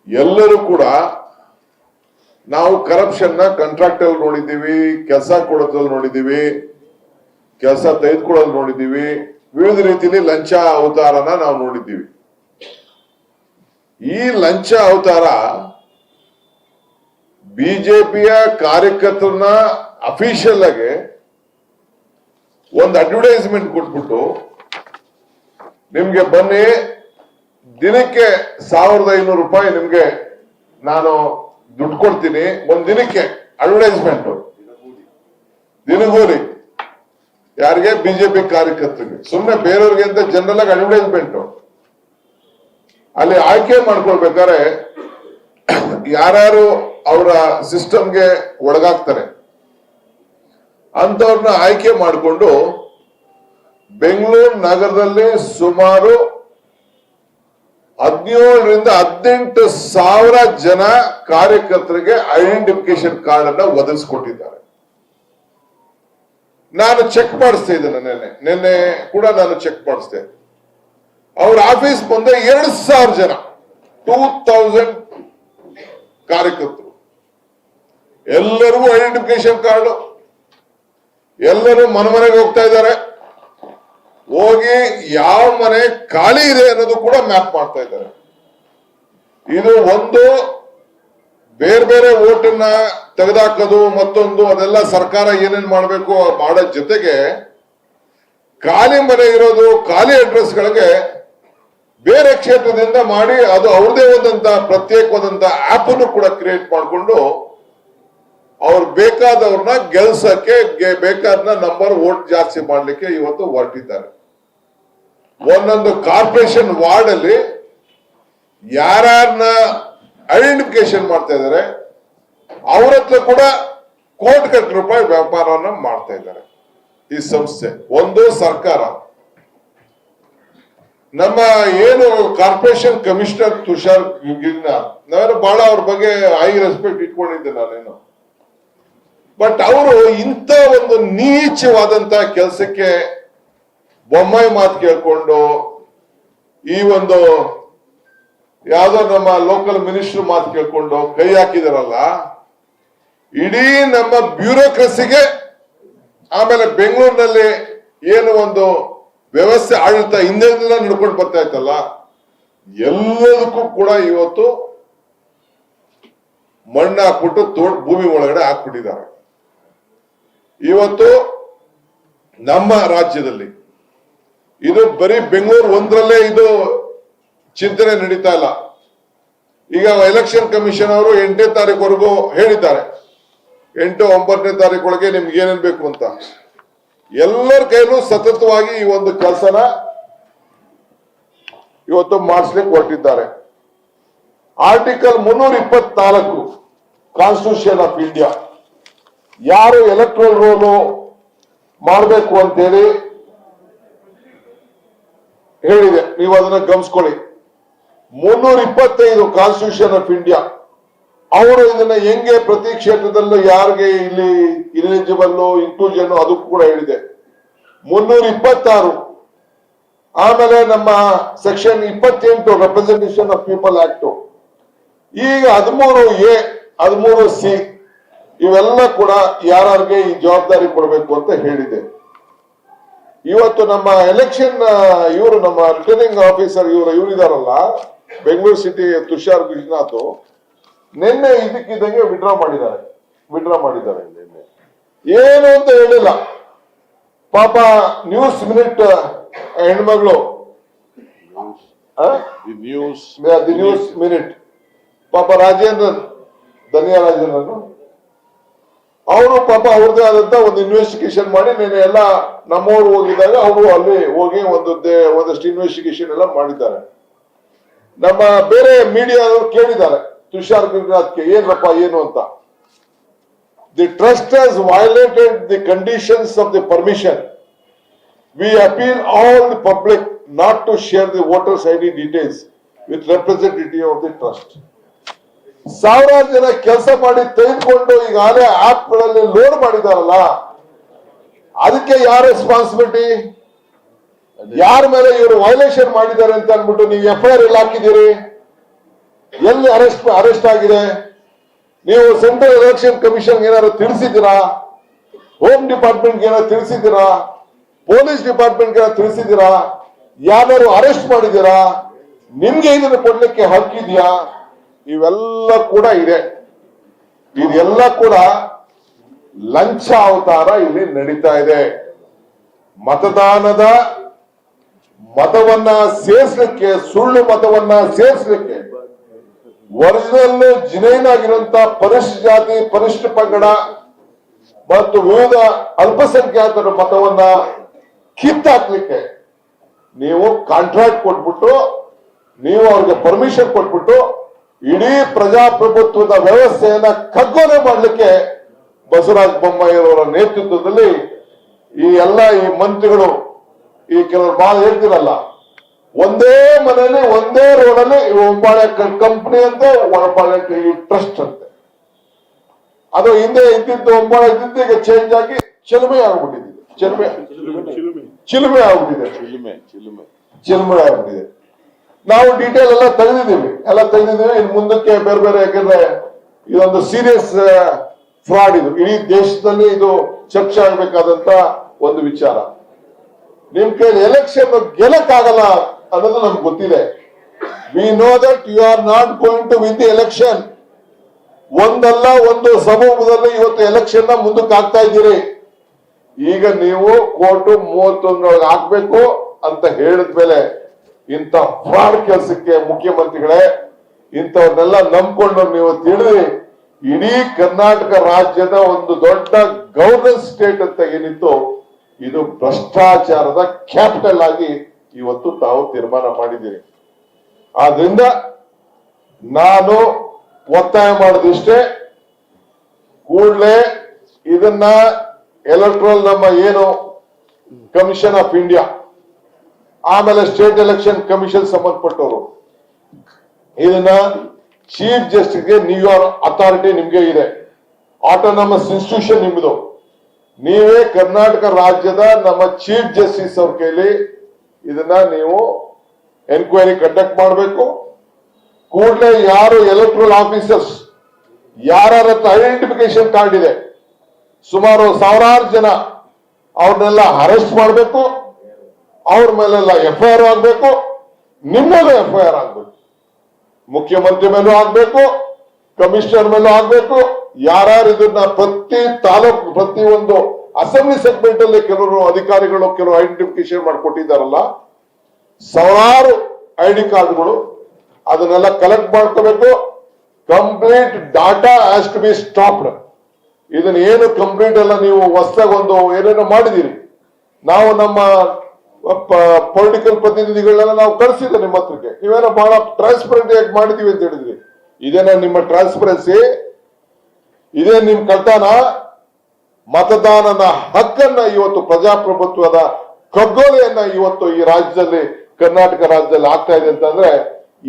ಎಲ್ಲರೂ ಕೂಡ ನಾವು ಕರಪ್ಷನ್ ನ ಕಾಂಟ್ರಾಕ್ಟ್ ಅಲ್ಲಿ ನೋಡಿದ್ದೀವಿ, ಕೆಲಸ ಕೊಡೋದ್ರಲ್ಲಿ ನೋಡಿದ್ದೀವಿ, ಕೆಲಸ ತೆಗೆದುಕೊಳ್ಳೋದು ನೋಡಿದ್ದೀವಿ, ವಿವಿಧ ರೀತಿಯಲ್ಲಿ ಲಂಚ ಅವತಾರನ ನಾವು ನೋಡಿದ್ದೀವಿ. ಈ ಲಂಚ ಅವತಾರ ಬಿಜೆಪಿಯ ಕಾರ್ಯಕರ್ತರನ್ನ ಅಫಿಷಿಯಲ್ ಆಗಿ ಒಂದು ಅಡ್ವರ್ಟೈಸ್ಮೆಂಟ್ ಕೊಟ್ಬಿಟ್ಟು, ನಿಮ್ಗೆ ಬನ್ನಿ ದಿನಕ್ಕೆ 1500 ರೂಪಾಯಿ ನಿಮ್ಗೆ ನಾನು ದುಡ್ಡು ಕೊಡ್ತೀನಿ, ಒಂದ್ ದಿನಕ್ಕೆ ಅಡ್ವರ್ಟೈಸ್ಮೆಂಟ್, ದಿನಗೂಲಿ. ಯಾರಿಗೆ? ಬಿಜೆಪಿ ಕಾರ್ಯಕರ್ತರಿಗೆ. ಸುಮ್ಮನೆ ಬೇರೆಯವ್ರಿಗೆ ಅಂತ ಜನರಲ್ ಆಗಿ ಅಡ್ವರ್ಟೈಸ್ಮೆಂಟ್. ಅಲ್ಲಿ ಆಯ್ಕೆ ಮಾಡ್ಕೊಳ್ಬೇಕಾದ್ರೆ ಯಾರ್ಯಾರು ಅವರ ಸಿಸ್ಟಮ್ಗೆ ಒಳಗಾಗ್ತಾರೆ ಅಂತವ್ರನ್ನ ಆಯ್ಕೆ ಮಾಡಿಕೊಂಡು ಬೆಂಗಳೂರು ನಗರದಲ್ಲಿ ಸುಮಾರು 17ರಿಂದ 18,000 ಜನ ಕಾರ್ಯಕರ್ತರಿಗೆ ಐಡೆಂಟಿಫಿಕೇಶನ್ ಕಾರ್ಡ್ ಅನ್ನ ಒದಗಿಸ್ಕೊಟ್ಟಿದ್ದಾರೆ. ನಾನು ಚೆಕ್ ಮಾಡಿಸ್ತಾ ಇದ್ದೇನೆ, ನಿನ್ನೆ ಕೂಡ ನಾನು ಚೆಕ್ ಮಾಡಿಸ್ದೆ. ಅವ್ರ ಆಫೀಸ್ ಬಂದ 2,000 ಜನ, 2000 ಕಾರ್ಯಕರ್ತರು, ಎಲ್ಲರಿಗೂ ಐಡೆಂಟಿಫಿಕೇಶನ್ ಕಾರ್ಡ್, ಎಲ್ಲರೂ ಮನೆಗೆ ಹೋಗ್ತಾ ಇದ್ದಾರೆ. ಹೋಗಿ ಯಾವ ಮನೆ ಖಾಲಿ ಇದೆ ಅನ್ನೋದು ಕೂಡ ಮ್ಯಾಪ್ ಮಾಡ್ತಾ ಇದ್ದಾರೆ. ಇದು ಒಂದು ಬೇರೆ ಬೇರೆ ಓಟನ್ನ ತೆಗೆದಾಕೋದು, ಮತ್ತೊಂದು ಅದೆಲ್ಲ ಸರ್ಕಾರ ಏನೇನ್ ಮಾಡ್ಬೇಕು ಮಾಡೋ ಜೊತೆಗೆ ಖಾಲಿ ಮನೆ ಇರೋದು, ಖಾಲಿ ಅಡ್ರೆಸ್ಗಳಿಗೆ ಬೇರೆ ಕ್ಷೇತ್ರದಿಂದ ಮಾಡಿ ಅದು ಅವ್ರದೇ ಆದಂತ ಪ್ರತ್ಯೇಕವಾದಂತ ಆಪ್ ಅನ್ನು ಕೂಡ ಕ್ರಿಯೇಟ್ ಮಾಡಿಕೊಂಡು ಅವ್ರು ಬೇಕಾದವ್ರನ್ನ ಗೆಲ್ಸಕ್ಕೆ ಬೇಕಾದ ನಂಬರ್ ವೋಟ್ ಜಾಸ್ತಿ ಮಾಡ್ಲಿಕ್ಕೆ ಇವತ್ತು ಹೊರಟಿದ್ದಾರೆ. ಒಂದೊಂದು ಕಾರ್ಪೊರೇಷನ್ ವಾರ್ಡ್ ಅಲ್ಲಿ ಯಾರನ್ನ ಐಡೆಂಟಿಫಿಕೇಶನ್ ಮಾಡ್ತಾ ಇದ್ದಾರೆ ಅವ್ರ ಹತ್ರ ಕೂಡ ಕೋಟಿ ರೂಪಾಯಿ ವ್ಯಾಪಾರವನ್ನ ಮಾಡ್ತಾ ಇದ್ದಾರೆ ಈ ಸಂಸ್ಥೆ. ಒಂದು ಸರ್ಕಾರ, ನಮ್ಮ ಏನು ಕಾರ್ಪೊರೇಷನ್ ಕಮಿಷನರ್ ತುಷಾರ್ ಗಿರಿನಾಥ್, ನಾನು ಬಹಳ ಅವ್ರ ಬಗ್ಗೆ ಹೈ ರೆಸ್ಪೆಕ್ಟ್ ಇಟ್ಕೊಂಡಿದ್ದೆ ನಾನೇನು. ಬಟ್ ಅವರು ಇಂಥ ಒಂದು ನೀಚವಾದಂತ ಕೆಲಸಕ್ಕೆ ಬೊಮ್ಮಾಯಿ ಮಾತು ಕೇಳ್ಕೊಂಡು, ಈ ಒಂದು ಯಾವ್ದೋ ನಮ್ಮ ಲೋಕಲ್ ಮಿನಿಸ್ಟರ್ ಮಾತು ಕೇಳ್ಕೊಂಡು ಕೈ ಹಾಕಿದಾರಲ್ಲ, ಇಡೀ ನಮ್ಮ ಬ್ಯೂರೋಕ್ರಸಿಗೆ, ಆಮೇಲೆ ಬೆಂಗಳೂರಿನಲ್ಲಿ ಏನು ಒಂದು ವ್ಯವಸ್ಥೆ ಆಡಳಿತ ಹಿಂದೆಲ್ಲ ನಡ್ಕೊಂಡು ಬರ್ತಾ ಇತ್ತಲ್ಲ, ಎಲ್ಲದಕ್ಕೂ ಕೂಡ ಇವತ್ತು ಮಣ್ಣು ಹಾಕ್ಬಿಟ್ಟು ಭೂಮಿ ಒಳಗಡೆ ಹಾಕ್ಬಿಟ್ಟಿದ್ದಾರೆ. ಇವತ್ತು ನಮ್ಮ ರಾಜ್ಯದಲ್ಲಿ ಇದು ಬರೀ ಬೆಂಗಳೂರು ಒಂದರಲ್ಲೇ ಇದು ಚಿಂತನೆ ನಡೀತಾ ಇಲ್ಲ. ಈಗ ಎಲೆಕ್ಷನ್ ಕಮಿಷನ್ ಅವರು 8ನೇ ತಾರೀಕುವರೆಗೂ ಹೇಳಿದ್ದಾರೆ, 8, 9ನೇ ತಾರೀಕೊಳಗೆ ನಿಮ್ಗೆ ಏನೇನ್ ಬೇಕು ಅಂತ. ಎಲ್ಲರ ಕೈಲೂ ಸತತವಾಗಿ ಈ ಒಂದು ಕೆಲಸನ ಇವತ್ತು ಮಾಡಿಸ್ಲಿಕ್ಕೆ ಹೊರಟಿದ್ದಾರೆ. ಆರ್ಟಿಕಲ್ 324 ಕಾನ್ಸ್ಟಿಟ್ಯೂಷನ್ ಆಫ್ ಇಂಡಿಯಾ ಯಾರು ಎಲೆಕ್ಟ್ರಲ್ ರೋಲು ಮಾಡಬೇಕು ಅಂತೇಳಿ ಹೇಳಿದೆ, ನೀವು ಅದನ್ನ ಗಮನಿಸ್ಕೊಳ್ಳಿ. 325 ಕಾನ್ಸ್ಟಿಟ್ಯೂಷನ್ ಆಫ್ ಇಂಡಿಯಾ ಅವರು ಇದನ್ನ ಹೆಂಗೆ ಪ್ರತಿ ಕ್ಷೇತ್ರದಲ್ಲೂ ಯಾರಿಗೆ ಇಲ್ಲಿ ಇಲಿಜಿಬಲ್ ಇನ್ಕ್ಲೂಷನ್ ಅದಕ್ಕೂ ಕೂಡ ಹೇಳಿದೆ. 326 ಆಮೇಲೆ ನಮ್ಮ section 28 representation of people act, ಈಗ 13A 13C ಇವೆಲ್ಲ ಕೂಡ ಯಾರಿಗೆ ಈ ಜವಾಬ್ದಾರಿ ಕೊಡಬೇಕು ಅಂತ ಹೇಳಿದೆ. ಇವತ್ತು ನಮ್ಮ ಎಲೆಕ್ಷನ್ ಇವರು ನಮ್ಮ ರಿಟರ್ನಿಂಗ್ ಆಫೀಸರ್ ಇವರಿದಾರಲ್ಲ ಬೆಂಗಳೂರು ಸಿಟಿ ತುಷಾರ್ ಗುಜ್ನಾಥ್ ನಿನ್ನೆ ಇದಕ್ಕಿದ್ದಂಗೆ ವಿಡ್ರಾ ಮಾಡಿದ್ದಾರೆ ನಿನ್ನೆ. ಏನು ಅಂತ ಹೇಳಿಲ್ಲ ಪಾಪ. ನ್ಯೂಸ್ ಮಿನಿಟ್ ಹೆಣ್ಮಗಳು ನ್ಯೂಸ್ ಮಿನಿಟ್ ಪಾಪ ರಾಜೇಂದ್ರನ್ ಧನ್ಯ ರಾಜೇಂದ್ರನ್ ಅವರು ಪಾಪ ಅವ್ರದೇ ಆದಂತ ಒಂದು ಇನ್ವೆಸ್ಟಿಗೇಷನ್ ಮಾಡಿ ನೀನು ಎಲ್ಲ ನಮ್ಮವ್ರು ಹೋಗಿದಾಗ ಅವರು ಅಲ್ಲಿ ಹೋಗಿ ಒಂದಷ್ಟು ಇನ್ವೆಸ್ಟಿಗೇಷನ್ ಎಲ್ಲ ಮಾಡಿದ್ದಾರೆ. ನಮ್ಮ ಬೇರೆ ಮೀಡಿಯಾದವರು ಕೇಳಿದ್ದಾರೆ ತುಷಾರ್ ಗುರುನಾಥ್ಗೆ ಏನಪ್ಪ ಏನು ಅಂತ. The trust has violated the conditions of the permission. We appeal all the public not to share the voters ID details with representative of the trust. ಸಾವಿರಾರು ಜನ ಕೆಲಸ ಮಾಡಿ ತೆಗೆದುಕೊಂಡು ಈಗಾಗಲೇ ಆಪ್ ಗಳಲ್ಲಿ ಲೋಡ್ ಮಾಡಿದಾರಲ್ಲ, ಅದಕ್ಕೆ ಯಾರ ರೆಸ್ಪಾನ್ಸಿಬಿಲಿಟಿ? ಯಾರ ಮೇಲೆ ಇವರು ವೈಲೇಷನ್ ಮಾಡಿದ್ದಾರೆ ಅಂತ ಅಂದ್ಬಿಟ್ಟು ನೀವು FIR ಎಲ್ಲಿ ಹಾಕಿದ್ದೀರಿ? ಎಲ್ಲಿ ಅರೆಸ್ಟ್ ಆಗಿದೆ? ನೀವು ಸೆಂಟ್ರಲ್ ಎಲೆಕ್ಷನ್ ಕಮಿಷನ್ ಏನಾದ್ರು ತಿಳಿಸಿದ್ದೀರಾ? ಹೋಮ್ ಡಿಪಾರ್ಟ್ಮೆಂಟ್ ಏನಾದ್ರು ತಿಳಿಸಿದ್ದೀರಾ? ಪೊಲೀಸ್ ಡಿಪಾರ್ಟ್ಮೆಂಟ್ ಏನಾದ್ರು ತಿಳಿಸಿದ್ದೀರಾ? ಯಾರು ಅರೆಸ್ಟ್ ಮಾಡಿದ್ದೀರಾ? ನಿಮ್ಗೆ ಇದನ್ನು ಕೊಡ್ಲಿಕ್ಕೆ ಹಕ್ಕಿದ್ಯಾ? ಇವೆಲ್ಲ ಕೂಡ ಇದೆ. ಇದೆಲ್ಲ ಕೂಡ ಲಂಚ ಅವತಾರ ಇಲ್ಲಿ ನಡೀತಾ ಇದೆ. ಮತವನ್ನ ಸೇರಿಸಲಿಕ್ಕೆ, ಸುಳ್ಳು ಮತವನ್ನ ಸೇರಿಸಲಿಕ್ಕೆ ಒರಿಜಿನಲ್ ಜಿನೈನ್ ಆಗಿರುವಂತ ಪರಿಶಿಷ್ಟ ಜಾತಿ, ಪರಿಶಿಷ್ಟ ಪಂಗಡ ಮತ್ತು ವಿವಿಧ ಅಲ್ಪಸಂಖ್ಯಾತರ ಮತವನ್ನ ಕಿತ್ತಾಕ್ಲಿಕ್ಕೆ ನೀವು ಕಾಂಟ್ರಾಕ್ಟ್ ಕೊಟ್ಬಿಟ್ಟು, ನೀವು ಅವ್ರಿಗೆ ಪರ್ಮಿಷನ್ ಕೊಟ್ಬಿಟ್ಟು ಇಡೀ ಪ್ರಜಾಪ್ರಭುತ್ವದ ವ್ಯವಸ್ಥೆಯನ್ನ ಕಗ್ಗೊಲೆ ಮಾಡಲಿಕ್ಕೆ ಬಸವರಾಜ ಬೊಮ್ಮಾಯಿಯವರ ನೇತೃತ್ವದಲ್ಲಿ ಈ ಮಂತ್ರಿಗಳು ಈ ಕೆಲವರು ಬಾಳ ಹೇಳ್ತಿರಲ್ಲ, ಒಂದೇ ಮನೆಯಲ್ಲಿ ಒಂದೇ ರೋಡಲ್ಲಿ ಒಬ್ಬಾಳೆ ಕಂಪನಿ ಅಂತ ಒಬ್ಬಾಳೆ ಟ್ರಸ್ಟ್ ಅಂತೆ. ಅದು ಹಿಂದೆ ಇದ್ದಿದ್ದು ಒಬ್ಬಾಳೆ ಇದ್ದಿದ್ದು ಈಗ ಚೇಂಜ್ ಆಗಿ ಚಿಲುಮೆ ಆಗ್ಬಿಟ್ಟಿದೆ. ಚಿಲುಮೆ ಆಗ್ಬಿಟ್ಟಿದೆ. ನಾವು ಡೀಟೇಲ್ ಎಲ್ಲ ತೆಗೆದಿದ್ದೀವಿ. ಇನ್ನು ಮುಂದಕ್ಕೆ ಬೇರೆ ಬೇರೆ, ಯಾಕಂದ್ರೆ ಇದೊಂದು ಸೀರಿಯಸ್ ಫ್ರಾಡ್. ಇದು ಇಡೀ ದೇಶದಲ್ಲಿ ಇದು ಚರ್ಚೆ ಆಗ್ಬೇಕಾದಂತ ಒಂದು ವಿಚಾರ. ನಿಮ್ ಕೈಲಿ ಎಲೆಕ್ಷನ್ ಗೆಲ್ಲಕ್ಕಾಗಲ್ಲ ಅನ್ನೋದು ನಮ್ಗೆ ಗೊತ್ತಿದೆ. We know that you are not going to win the election. ಒಂದಲ್ಲ ಒಂದು ಸಮೂಹದಲ್ಲಿ ಇವತ್ತು ಎಲೆಕ್ಷನ್ ನ ಮುಂದಕ್ಕೆ ಆಗ್ತಾ ಇದ್ದೀರಿ. ಈಗ ನೀವು ಕೋರ್ಟ್ 31 ಹಾಕ್ಬೇಕು ಅಂತ ಹೇಳಿದ್ಮೇಲೆ ಇಂಥ ಫ್ರಾಡ್ ಕೆಲಸಕ್ಕೆ ಮುಖ್ಯಮಂತ್ರಿಗಳೇ ಇಂಥವ್ರನ್ನೆಲ್ಲ ನಂಬ್ಕೊಂಡು ನೀವು ತಿಳಿದು ಇಡೀ ಕರ್ನಾಟಕ ರಾಜ್ಯದ ಒಂದು ದೊಡ್ಡ ಗವರ್ನೆನ್ಸ್ ಸ್ಟೇಟ್ ಅಂತ ಏನಿತ್ತು, ಇದು ಭ್ರಷ್ಟಾಚಾರದ ಕ್ಯಾಪಿಟಲ್ ಆಗಿ ಇವತ್ತು ತಾವು ತೀರ್ಮಾನ ಮಾಡಿದ್ದೀರಿ. ಆದ್ರಿಂದ ನಾನು ಒತ್ತಾಯ ಮಾಡೋದಿಷ್ಟೇ, ಕೂಡಲೇ ಇದನ್ನ ಎಲೆಕ್ಟ್ರಲ್ ನಮ್ಮ ಏನು ಕಮಿಷನ್ ಆಫ್ ಇಂಡಿಯಾ, ಆಮೇಲೆ ಸ್ಟೇಟ್ ಎಲೆಕ್ಷನ್ ಕಮಿಷನ್ ಸಂಬಂಧಪಟ್ಟವರು ಇದನ್ನ ಚೀಫ್ ಜಸ್ಟಿಸ್ಗೆ ನ್ಯೂಯಾರ್ಕ್ ಅಥಾರಿಟಿ ನಿಮ್ಗೆ ಇದೆ, ಆಟೋನಮಸ್ ಇನ್ಸ್ಟಿಟ್ಯೂಷನ್ ನಿಮ್ದು. ನೀವೇ ಕರ್ನಾಟಕ ರಾಜ್ಯದ ನಮ್ಮ ಚೀಫ್ ಜಸ್ಟಿಸ್ ಅವ್ರ ಕೈಲಿ ಇದನ್ನ ನೀವು ಎನ್ಕ್ವೈರಿ ಕಂಡಕ್ಟ್ ಮಾಡಬೇಕು. ಕೂಡಲೇ ಯಾರು ಎಲೆಕ್ಟ್ರಲ್ ಆಫೀಸರ್ಸ್ ಯಾರ ಹತ್ರ ಐಡೆಂಟಿಫಿಕೇಶನ್ ಕಾರ್ಡ್ ಇದೆ, ಸುಮಾರು ಸಾವಿರಾರು ಜನ, ಅವ್ರನ್ನೆಲ್ಲ ಅರೆಸ್ಟ್ ಮಾಡಬೇಕು. ಅವ್ರ ಮೇಲೆಲ್ಲ FIR ಆಗ್ಬೇಕು. ನಿಮ್ಮಲ್ಲೂ FIR ಆಗ್ಬೇಕು. ಮುಖ್ಯಮಂತ್ರಿ ಮೇಲೂ ಆಗ್ಬೇಕು, ಕಮಿಷನರ್ ಮೇಲೂ ಆಗ್ಬೇಕು. ಯಾರು ಇದನ್ನ ಪ್ರತಿ ತಾಲೂಕು, ಪ್ರತಿ ಒಂದು ಅಸೆಂಬ್ಲಿ ಸೆಗ್ಮೆಂಟ್ ಅಲ್ಲಿ ಕೆಲವರು ಅಧಿಕಾರಿಗಳು ಕೆಲವು ಐಡೆಂಟಿಫಿಕೇಶನ್ ಮಾಡಿಕೊಟ್ಟಿದ್ದಾರಲ್ಲ, ಸಾವಿರಾರು ID ಕಾರ್ಡ್ಗಳು, ಅದನ್ನೆಲ್ಲ ಕಲೆಕ್ಟ್ ಮಾಡ್ಕೋಬೇಕು. Complete data has to be stopped. ಇದನ್ನ ಏನು ಕಂಪ್ಲೀಟ್ ಎಲ್ಲ ನೀವು ಹೊಸದಾಗಿ ಒಂದು ಏನೇನೋ ಮಾಡಿದೀರಿ. ನಾವು ನಮ್ಮ ಪೊಲಿಟಿಕಲ್ ಪ್ರತಿನಿಧಿಗಳನ್ನೆಲ್ಲ ನಾವು ಕಳಿಸಿದ್ದೆ ನಿಮ್ಮ ಹತ್ರಕ್ಕೆ. ನೀವೇನೋ ಬಹಳ ಟ್ರಾನ್ಸ್ಪರೆಂಟ್ ಆಗಿ ಮಾಡಿದೀವಿ ಅಂತ ಹೇಳಿದ್ರಿ. ಇದೇನ ನಿಮ್ಮ ಟ್ರಾನ್ಸ್ಪರೆನ್ಸಿ? ಇದೇ ನಿಮ್ ಕಳ್ತನ? ಮತದಾನನ ಹಕ್ಕನ್ನ ಇವತ್ತು ಪ್ರಜಾಪ್ರಭುತ್ವದ ಕಗ್ಗೊಲೆಯನ್ನ ಇವತ್ತು ಈ ರಾಜ್ಯದಲ್ಲಿ, ಕರ್ನಾಟಕ ರಾಜ್ಯದಲ್ಲಿ ಆಗ್ತಾ ಇದೆ ಅಂತಂದ್ರೆ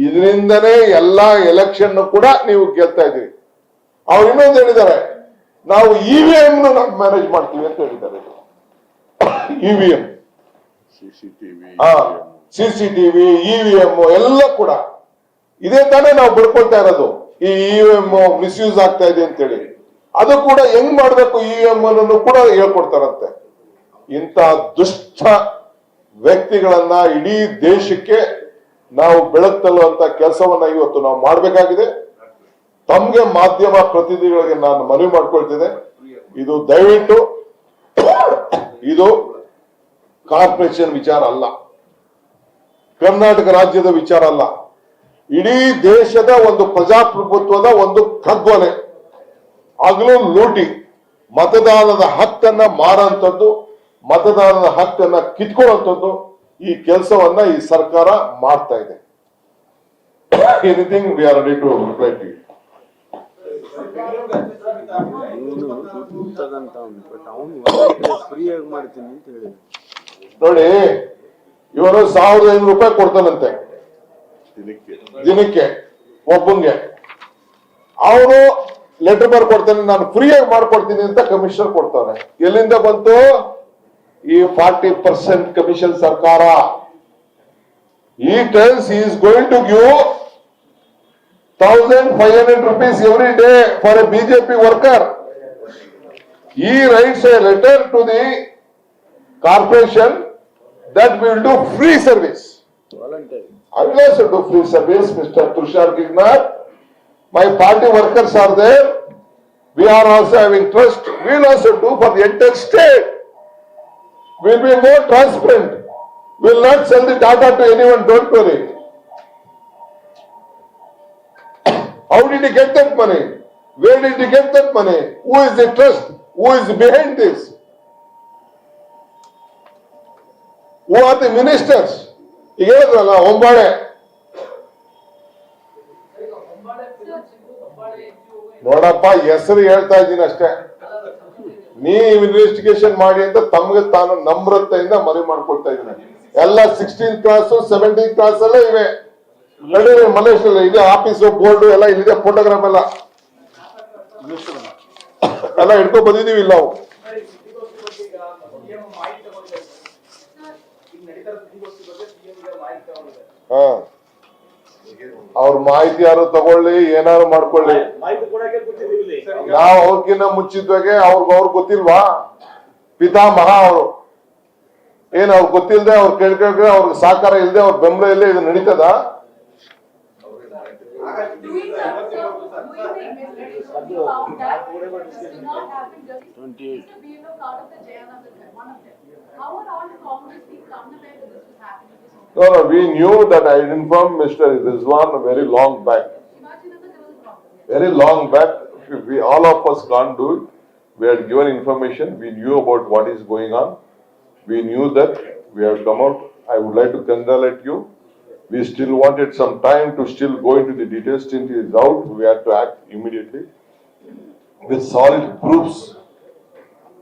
ಇದರಿಂದನೇ ಎಲ್ಲಾ ಎಲೆಕ್ಷನ್ ಕೂಡ ನೀವು ಗೆಲ್ತಾ ಇದ್ದೀರಿ. ಅವ್ರು ಇನ್ನೊಂದು ಹೇಳಿದ್ದಾರೆ, ನಾವು EVM ನಾವು ಮ್ಯಾನೇಜ್ ಮಾಡ್ತೀವಿ ಅಂತ ಹೇಳಿದ್ದಾರೆ. EVM, CCTV, EVM ಎಲ್ಲ ಕೂಡ ಇದೇ ತಾನೇ ನಾವು ಬಿಡ್ಕೊಳ್ತಾ ಇರೋದು. ಈ EVM ಮಿಸ್ಯೂಸ್ ಆಗ್ತಾ ಇದೆ ಅಂತೇಳಿ ಅದು ಕೂಡ ಹೆಂಗ್ ಮಾಡ್ಬೇಕು EVM ಅನ್ನು ಕೂಡ ಹೇಳ್ಕೊಡ್ತಾರಂತೆ. ಇಂಥ ದುಷ್ಟ ವ್ಯಕ್ತಿಗಳನ್ನ ಇಡೀ ದೇಶಕ್ಕೆ ನಾವು ಬೆಳಕು ತಳ್ಳುವಂತ ಕೆಲಸವನ್ನ ಇವತ್ತು ನಾವು ಮಾಡಬೇಕಾಗಿದೆ. ತಮ್ಗೆ ಮಾಧ್ಯಮ ಪ್ರತಿನಿಧಿಗಳಿಗೆ ನಾನು ಮನವಿ ಮಾಡ್ಕೊಳ್ತಿದ್ದೆ, ಇದು ದಯವಿಟ್ಟು ಇದು ಕಾರ್ಪೊರೇಷನ್ ವಿಚಾರ ಅಲ್ಲ, ಕರ್ನಾಟಕ ರಾಜ್ಯದ ವಿಚಾರ ಅಲ್ಲ, ಇಡೀ ದೇಶದ ಒಂದು ಪ್ರಜಾಪ್ರಭುತ್ವದ ಒಂದು ಕಗ್ಗೊಲೆ, ಹಗಲು ಲೂಟಿ, ಮತದಾನದ ಹಕ್ಕನ್ನ ಮಾರಂತದ್ದು, ಮತದಾನದ ಹಕ್ಕನ್ನ ಕಿತ್ಕೊಳ್ಳುವಂಥದ್ದು ಈ ಕೆಲಸವನ್ನ ಈ ಸರ್ಕಾರ ಮಾಡ್ತಾ ಇದೆ. Anything we are ready to reply to you. ನೋಡಿ, ಇವನು 1500 ರೂಪಾಯಿ ಕೊಡ್ತಾನಂತೆ ದಿನಕ್ಕೆ ಒಬ್ಬಂಗೆ. ಅವನು ಲೆಟರ್ ಬರ್ಕೊಡ್ತಾನೆ, ನಾನು ಫ್ರೀಯಾಗಿ ಮಾಡ್ಕೊಡ್ತೀನಿ ಅಂತ ಕಮಿಷನರ್ ಕೊಡ್ತಾನೆ. ಎಲ್ಲಿಂದ ಬಂತು ಈ 40% ಕಮಿಷನ್ ಸರ್ಕಾರ? He tells he is going to give 1500 rupees every day for a BJP worker. He writes a letter to the corporation that we will do free service. I will also do free service, Mr. Tushar Gignar. My party workers are there. We are also having trust. We will also do for the entire state. We will be more transparent. We will not sell the data to anyone, don't worry. How did he get that money? Where did he get that money? Who is the trust? Who is behind this? Who are the ministers? ಈಗ ಹೇಳಿದ್ರಲ್ಲ ಒಂಬಾಳೆ, ನೋಡಪ್ಪ ಹೆಸರು ಹೇಳ್ತಾ ಇದ್ದೀನಿ ಅಷ್ಟೇ. ನೀವು investigation ಮಾಡಿ ಅಂತ ತಮ್ಗೆ ತಾನು ನಮ್ರತೆಯಿಂದ ಮನವಿ ಮಾಡ್ಕೊಳ್ತಾ ಇದ್ದೀನಿ. ಎಲ್ಲ 16th ಕ್ಲಾಸ್ 17th ಕ್ಲಾಸ್ ಎಲ್ಲ ಇವೆ. ನಡೀರಿ ಮಲೇಶ್ವರ ಇದೆ, ಆಫೀಸು ಬೋರ್ಡು ಎಲ್ಲ ಇಲ್ಲಿದೆ, ಫೋಟೋಗ್ರಾಫ್ ಎಲ್ಲ ಎಲ್ಲ ಹಿಡ್ಕೊಂಡ್ ಬಂದಿದೀವಿ ಇಲ್ಲ ನಾವು. ಅವ್ರ ಮಾಹಿತಿ ಯಾರು ತಗೊಳ್ಳಿ, ಏನಾರು ಮಾಡ್ಕೊಳ್ಳಿ, ನಾವು ಅವ್ರಕಿನ್ನ ಮುಂಚಿತವಾಗಿ ಅವ್ರಿಗೆ ಗೊತ್ತಿಲ್ವಾ? ಪಿತಾಮಹ ಅವರು ಏನ್ ಅವ್ರಿಗೆ ಗೊತ್ತಿಲ್ಲದೆ ಅವ್ರು ಕೇಳ್ಕೊಂಡ್ರೆ ಅವ್ರಿಗೆ ಸಹಕಾರ ಇಲ್ಲದೆ ಅವ್ರ ಬೆಂಬಲ ಇಲ್ಲದೆ ಇದು ನಡೀತದ? No, we knew that. I informed Mr. Rizwan very long back. Very long back. We all of us can't do it. We had given information. We knew about what is going on. We knew that we have come out. I would like to congratulate you. We still wanted some time to still go into the details. Since it is out, we had to act immediately with solid proofs.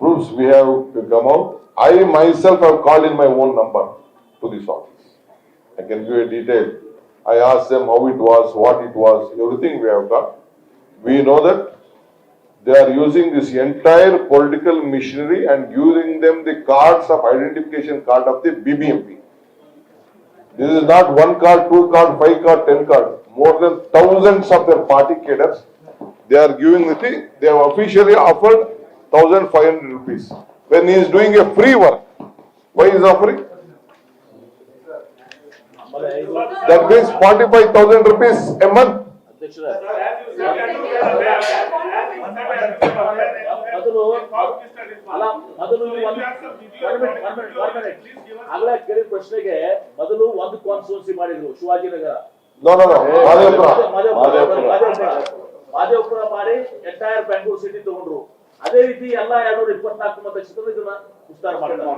Proofs we have to come out. I myself have called in my own number to this office. I can give a detail. I asked them how it was, what it was, everything we have got. We know that they are using this entire political machinery and giving them the cards of identification card of the BBMP. This is not 1 card, 2 card, 5 card, 10 card. More than thousands of their party cadres, they are giving the thing. They have officially offered 1500 rupees. When he is doing a free work, why he is offering? That means 45,000 rupees a month. ಆಗಲೇ ಕೇಳಿದ ಪ್ರಶ್ನೆಗೆ ಮೊದಲು ಒಂದು constituency ಮಾಡಿದ್ರು, ಶಿವಾಜಿನಗರ. ಮಾದೇವಪುರ ಮಾಡಿ entire Bengaluru city ತಗೊಂಡ್ರು. ಅದೇ ರೀತಿ ಎಲ್ಲ 224 ಮತಕ್ಷೇತ್ರ ಇದನ್ನ ವಿಸ್ತಾರ ಮಾಡಿದ್ರು.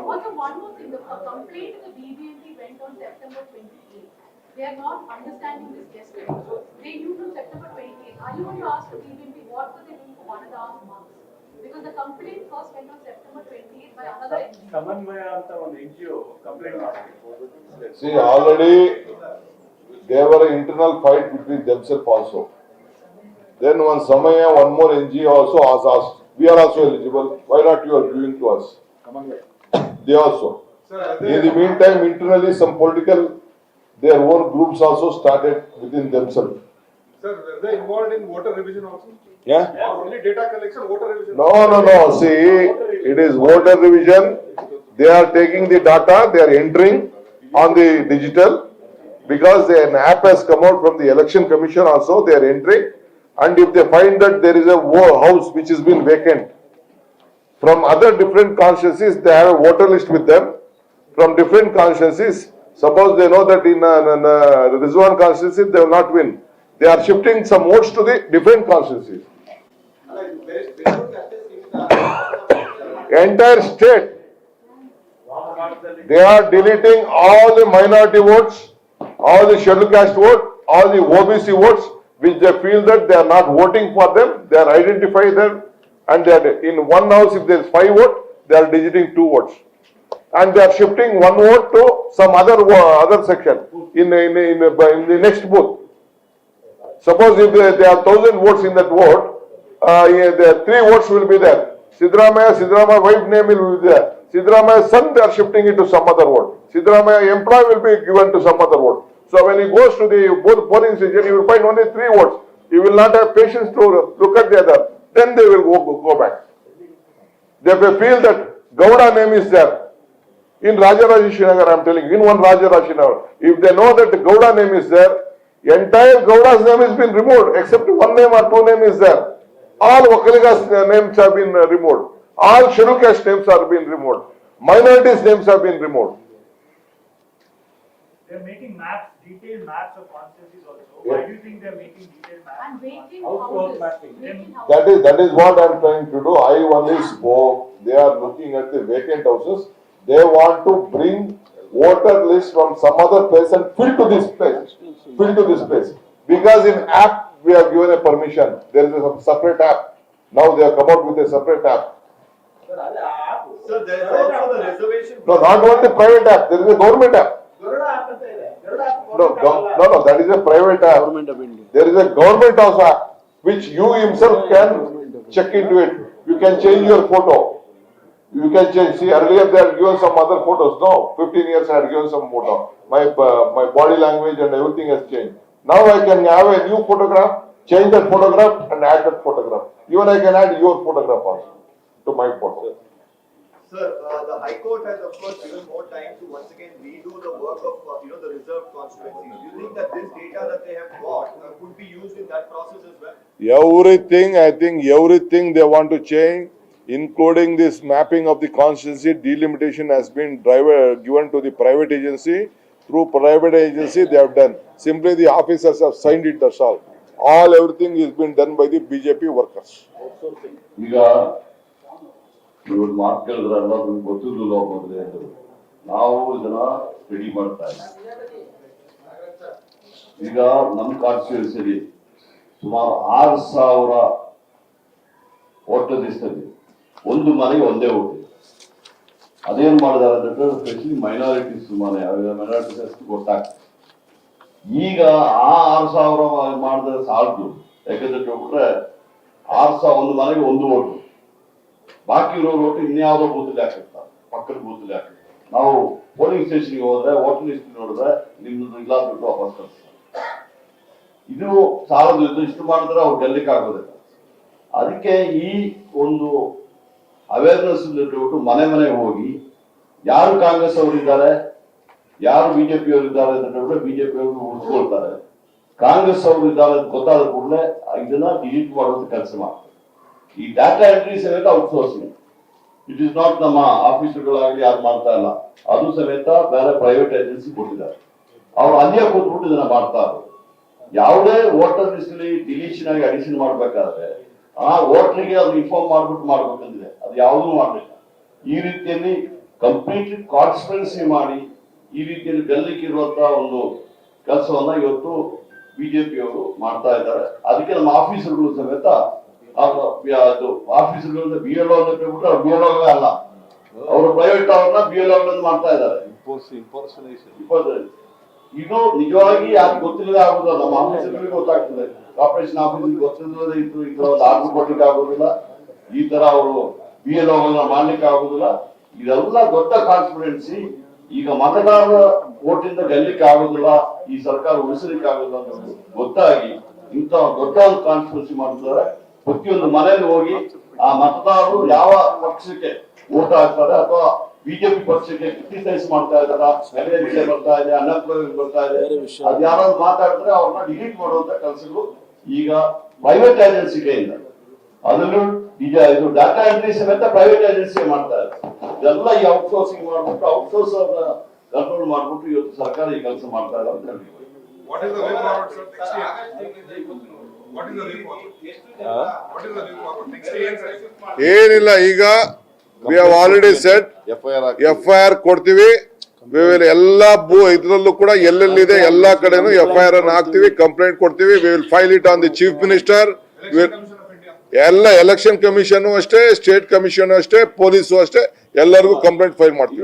They are not understanding this yesterday. They knew from September 28. Are you going to ask the BBMP what were they doing for 1.5 months? Because the complaint first went on September 28 by another NGO. Siddaramaiah anta one NGO complaint ಮಾಡಿದೆ. See, already there were an internal fight between themselves also. Then one Samaya, one more NGO also asked, we are also eligible, why not you are giving to us? They also. In the meantime, internally some political, their own groups also started within themselves. Sir, were they involved in voter revision also? Yeah? Or only data collection, voter revision? No. See, it is voter revision. They are taking the data, they are entering on the digital because an app has come out from the election commission also, they are entering. And if they find that there is a house which has been vacant from other different constituencies, they have a voter list with them. From different constituencies, suppose they know that in Rizwan constituency they will not win. They are shifting some votes to the different constituencies. Entire state. They are deleting all the minority votes, all the scheduled caste vote, all the OBC votes, which they feel that they are not voting for them. They are identifying them, and they are in one house. If there is 5 votes, they are deleting 2 votes, and they are shifting 1 vote to some other section in the next booth. Suppose if there are 1,000 votes in that vote, the 3 votes will be there. Siddaramaiah wife name will be there. Siddaramaiah's son, they are shifting it to some other vote. Siddaramaiah employee will be given to some other vote. So when he goes to the polling station, he will find only 3 votes. He will not have patience to look at the other. Then they will go back. They may feel that Gowda name is there. In Rajarajeshinagar, I am telling you, in one Rajarajeshinagar, if they know that the Gowda name is there, entire Gowda's name has been removed, except 1 name or 2 names is there. All Vakaliga's names have been removed. All scheduled caste names have been removed. Minorities' names have been removed. They are making maps, detailed maps of constituencies also. Why do you think they are making detailed maps? And vacant houses. Vacant houses. That is what I am trying to do. I only spoke. They are looking at the vacant houses. They want to bring voter list from some other place and fill to this place. Fill to this place. Because in app we have given a permission. There is a separate app. Now they have come out with a separate app. Sir, there is also the reservation. No, not only private app. There is a government app. No, that is a private app. Government of India. There is a government also app which you himself can check into it. You can change your photo. You can change. See, earlier they had given some other photos. No, 15 years I had given some photo. My body language and everything has changed. Now I can have a new photograph, change that photograph and add that photograph. Even I can add your photograph also to my photo. Sir, the High Court has of course given more time to once again redo the work of the reserved constituencies. Do you think that this data that they have got could be used in that process as well? Everything, I think everything they want to change, including this mapping of the constituency, delimitation has been given to the private agency. Through private agency they have done. Simply the officers have signed it, that's all. Everything is been done by the BJP workers. ಈಗ ಇವ್ರು ಮಾತು ಕೇಳಿದ್ರಲ್ಲ ನಮ್ಗೆ ಗೊತ್ತಿರಲಿಲ್ಲ ಮೊದಲೇ ಅಂದರು. ನಾವು ಇದನ್ನ ಸ್ಟಡಿ ಮಾಡ್ತಾ ಇದ್ದೀವಿ. ಈಗ ನಮ್ಮ ಕಾನ್ಸ್ಟಿಟ್ಯೂನ್ಸಿಯಲ್ಲಿ ಸುಮಾರು 6,000 ವೋಟರ್ ಲಿಸ್ಟಲ್ಲಿ ಒಂದು ಮನೆಗೆ ಒಂದೇ ಓಟ್. ಅದೇನ್ ಮಾಡಿದಾರೆ ಅಂದ್ರೆ ಸ್ಪೆಷಲಿ ಮೈನಾರಿಟೀಸ್ ಮೈನಾರಿಟೀಸ್ ಗೊತ್ತಾಗ್ತದೆ. ಈಗ ಆ 6,000 ಮಾಡಿದ್ರೆ ಸಾಲದು. ಯಾಕಂದ್ರೆ ಬಿಟ್ರೆ 6,000 ಒಂದು ಮನೆಗೆ ಒಂದು ಓಟು, ಬಾಕಿ ಇರೋರು ಓಟು ಇನ್ಯಾವುದೋ ಬೂತಲ್ಲಿ ಹಾಕಿರ್ತಾರೆ, ಪಕ್ಕದ ಬೂತಲ್ಲಿ ಹಾಕಿರ್ತಾರೆ. ನಾವು ಪೋಲಿಂಗ್ ಸ್ಟೇಷನ್ಗೆ ಹೋದ್ರೆ ವೋಟರ್ ಲಿಸ್ಟ್ ನೋಡಿದ್ರೆ ನಿಮ್ದು ಇಲ್ಲ ಬಿಟ್ಟು ವಾಪಸ್ ಕಳಿಸ್ತಾರೆ. ಇದು ಸಾಲದು. ಇಷ್ಟು ಮಾಡಿದ್ರೆ ಅವ್ರು ಗೆಲ್ಲಕ್ಕೆ ಆಗೋದಿಲ್ಲ. ಅದಕ್ಕೆ ಈ ಒಂದು ಅವೇರ್ನೆಸ್ ಬಿಟ್ಟು ಮನೆ ಮನೆಗೆ ಹೋಗಿ ಯಾರು ಕಾಂಗ್ರೆಸ್ ಅವರಿದ್ದಾರೆ, ಯಾರು ಬಿಜೆಪಿ ಅವರು ಇದ್ದಾರೆ ಅಂತ ಬಿಜೆಪಿ ಅವರು ಉಳಿಸ್ಕೊಳ್ತಾರೆ, ಕಾಂಗ್ರೆಸ್ ಅವರು ಇದ್ದಾರೆ ಗೊತ್ತಾದ ಕೂಡಲೇ ಇದನ್ನ ಡಿಲೀಟ್ ಮಾಡುವಂತ ಕೆಲಸ ಮಾಡ್ತಾರೆ. ಈ ಡಾಟಾ ಎಂಟ್ರಿ ಸಮೇತ ಔಟ್ಸೋರ್ಸಿಂಗ್. ಇಟ್ ಇಸ್ ನಾಟ್ ನಮ್ಮ ಆಫೀಸರ್ಗಳಾಗಲಿ ಯಾರು ಮಾಡ್ತಾ ಇಲ್ಲ, ಅದು ಸಮೇತ ಬೇರೆ ಪ್ರೈವೇಟ್ ಏಜೆನ್ಸಿ ಕೊಟ್ಟಿದ್ದಾರೆ. ಅವ್ರು ಅಲ್ಲಿಯೇ ಕೂತ್ಬಿಟ್ಟು ಇದನ್ನ ಮಾಡ್ತಾ ಇದ್ರು. ಯಾವುದೇ ವೋಟರ್ ಲಿಸ್ಟ್ ಅಲ್ಲಿ ಡಿಲೀಷನ್ ಆಗಿ ಅಡಿಷನ್ ಮಾಡ್ಬೇಕಾದ್ರೆ ಆ ವೋಟರ್ಗೆ ಅದು ಇನ್ಫಾರ್ಮ್ ಮಾಡ್ಬಿಟ್ಟು ಮಾಡ್ಬೇಕಂದಿದೆ. ಅದು ಯಾವುದೂ ಮಾಡಲಿಲ್ಲ. ಈ ರೀತಿಯಲ್ಲಿ ಕಂಪ್ಲೀಟ್ಲಿ ಕಾನ್ಸ್ಪಿರೆನ್ಸಿ ಮಾಡಿ ಈ ರೀತಿಯಲ್ಲಿ ಗೆಲ್ಲಕ್ಕಿರುವಂತಹ ಒಂದು ಕೆಲಸವನ್ನ ಇವತ್ತು ಬಿಜೆಪಿ ಅವರು ಮಾಡ್ತಾ ಇದ್ದಾರೆ. ಅದಕ್ಕೆ ನಮ್ಮ ಆಫೀಸರ್ಗಳು ಸಮೇತ ಆಫೀಸರ್ಗಳನ್ನ BLO ಅಂತ ಹೇಳ್ಬಿಟ್ಟು ಅವ್ರು BLO ಅಲ್ಲ, ಅವರು ಪ್ರೈವೇಟ್ ಅವ್ರನ್ನ BLO ಮಾಡ್ತಾ ಇದ್ದಾರೆ. ಇದು ನಿಜವಾಗಿ ಯಾರು ಗೊತ್ತಿಲ್ಲದೆ ಆಗೋದಿಲ್ಲ. ನಮ್ಮ ಆಫೀಸರ್ಗಳಿಗೆ ಗೊತ್ತಾಗ್ತದೆ, ಕಾರ್ಪೊರೇಷನ್ ಆಫೀಸ್ ಗೊತ್ತಿಲ್ಲದೆ ಇತ್ತು ಈ ತರ ಒಂದು ಆರ್ಡರ್ ಕೊಡ್ಲಿಕ್ಕೆ ಆಗೋದಿಲ್ಲ, ಈ ತರ ಅವರು BLO ಮಾಡ್ಲಿಕ್ಕೆ ಆಗೋದಿಲ್ಲ. ಇದೆಲ್ಲ ದೊಡ್ಡ ಕಾನ್ಫಿಡೆನ್ಸಿ. ಈಗ ಮತದಾರರ ಓಟಿಂದ ಗೆಲ್ಲಿಕ್ಕೆ ಆಗೋದಿಲ್ಲ, ಈ ಸರ್ಕಾರ ಉಳಿಸಲಿಕ್ಕೆ ಆಗೋದಿಲ್ಲ ಅನ್ನೋದು ಗೊತ್ತಾಗಿ ಇಂಥ ದೊಡ್ಡ ಒಂದು ಕಾನ್ಸ್ಟಿಟ್ಯೂನ್ಸಿ ಮಾಡ್ತಾರೆ. ಪ್ರತಿಯೊಂದು ಮನೆಯಲ್ಲಿ ಹೋಗಿ ಆ ಮತದಾರರು ಯಾವ ಪಕ್ಷಕ್ಕೆ ಓಟ್ ಹಾಕ್ತಾರೆ ಅಥವಾ ಬಿಜೆಪಿ ಪಕ್ಷಕ್ಕೆ ಕ್ರಿಟಿಸೈಸ್ ಮಾಡ್ತಾ ಇದಾರ, ವಿಷಯ ಬರ್ತಾ ಇದೆ, ಅನ್ಎಂಪ್ಲಾಯ್ಮೆಂಟ್ ಬರ್ತಾ ಇದೆ, ಅದ್ ಯಾರಾದ್ರು ಮಾತಾಡಿದ್ರೆ ಅವ್ರನ್ನ ಡಿಲೀಟ್ ಮಾಡುವಂತ ಕೆಲಸಗಳು ಈಗ ಪ್ರೈವೇಟ್ ಏಜೆನ್ಸಿ ಕೈಯಿಂದ, ಅದನ್ನು ಈಗ ಇದು ಡಾಟಾ ಎಂಟ್ರಿ ಸಮೇತ ಪ್ರೈವೇಟ್ ಏಜೆನ್ಸಿ ಮಾಡ್ತಾ ಇದೆ. ಇದೆಲ್ಲ ಈ ಔಟ್ಸೋರ್ಸಿಂಗ್ ಮಾಡ್ಬಿಟ್ಟು ಔಟ್ಸೋರ್ಸ್ ಕಂಟ್ರೋಲ್ ಮಾಡ್ಬಿಟ್ಟು ಇವತ್ತು ಸರ್ಕಾರ ಈ ಕೆಲಸ ಮಾಡ್ತಾ ಇದೆ ಅಂತ ಹೇಳಿ. What is the way forward, sir? Next year. What is the way forward? What is the way forward? Next year. ಏನಿಲ್ಲ, ಈಗ we have already set FIR ಕೊಡ್ತೀವಿ. ಎಲ್ಲಾ ಇದ್ರಲ್ಲೂ ಕೂಡ ಎಲ್ಲೆಲ್ಲಿದೆ ಎಲ್ಲಾ ಕಡೆನೂ FIR ಅನ್ನು ಹಾಕ್ತಿವಿ, ಕಂಪ್ಲೇಂಟ್ ಕೊಡ್ತೀವಿ. We will file it on the chief minister. ಎಲ್ಲ ಎಲೆಕ್ಷನ್ ಕಮಿಷನ್ ಅಷ್ಟೇ, ಸ್ಟೇಟ್ ಕಮಿಷನ್ ಅಷ್ಟೇ, ಪೊಲೀಸು ಅಷ್ಟೇ, ಎಲ್ಲರಿಗೂ ಕಂಪ್ಲೇಂಟ್ ಫೈಲ್ ಮಾಡ್ತೀವಿ.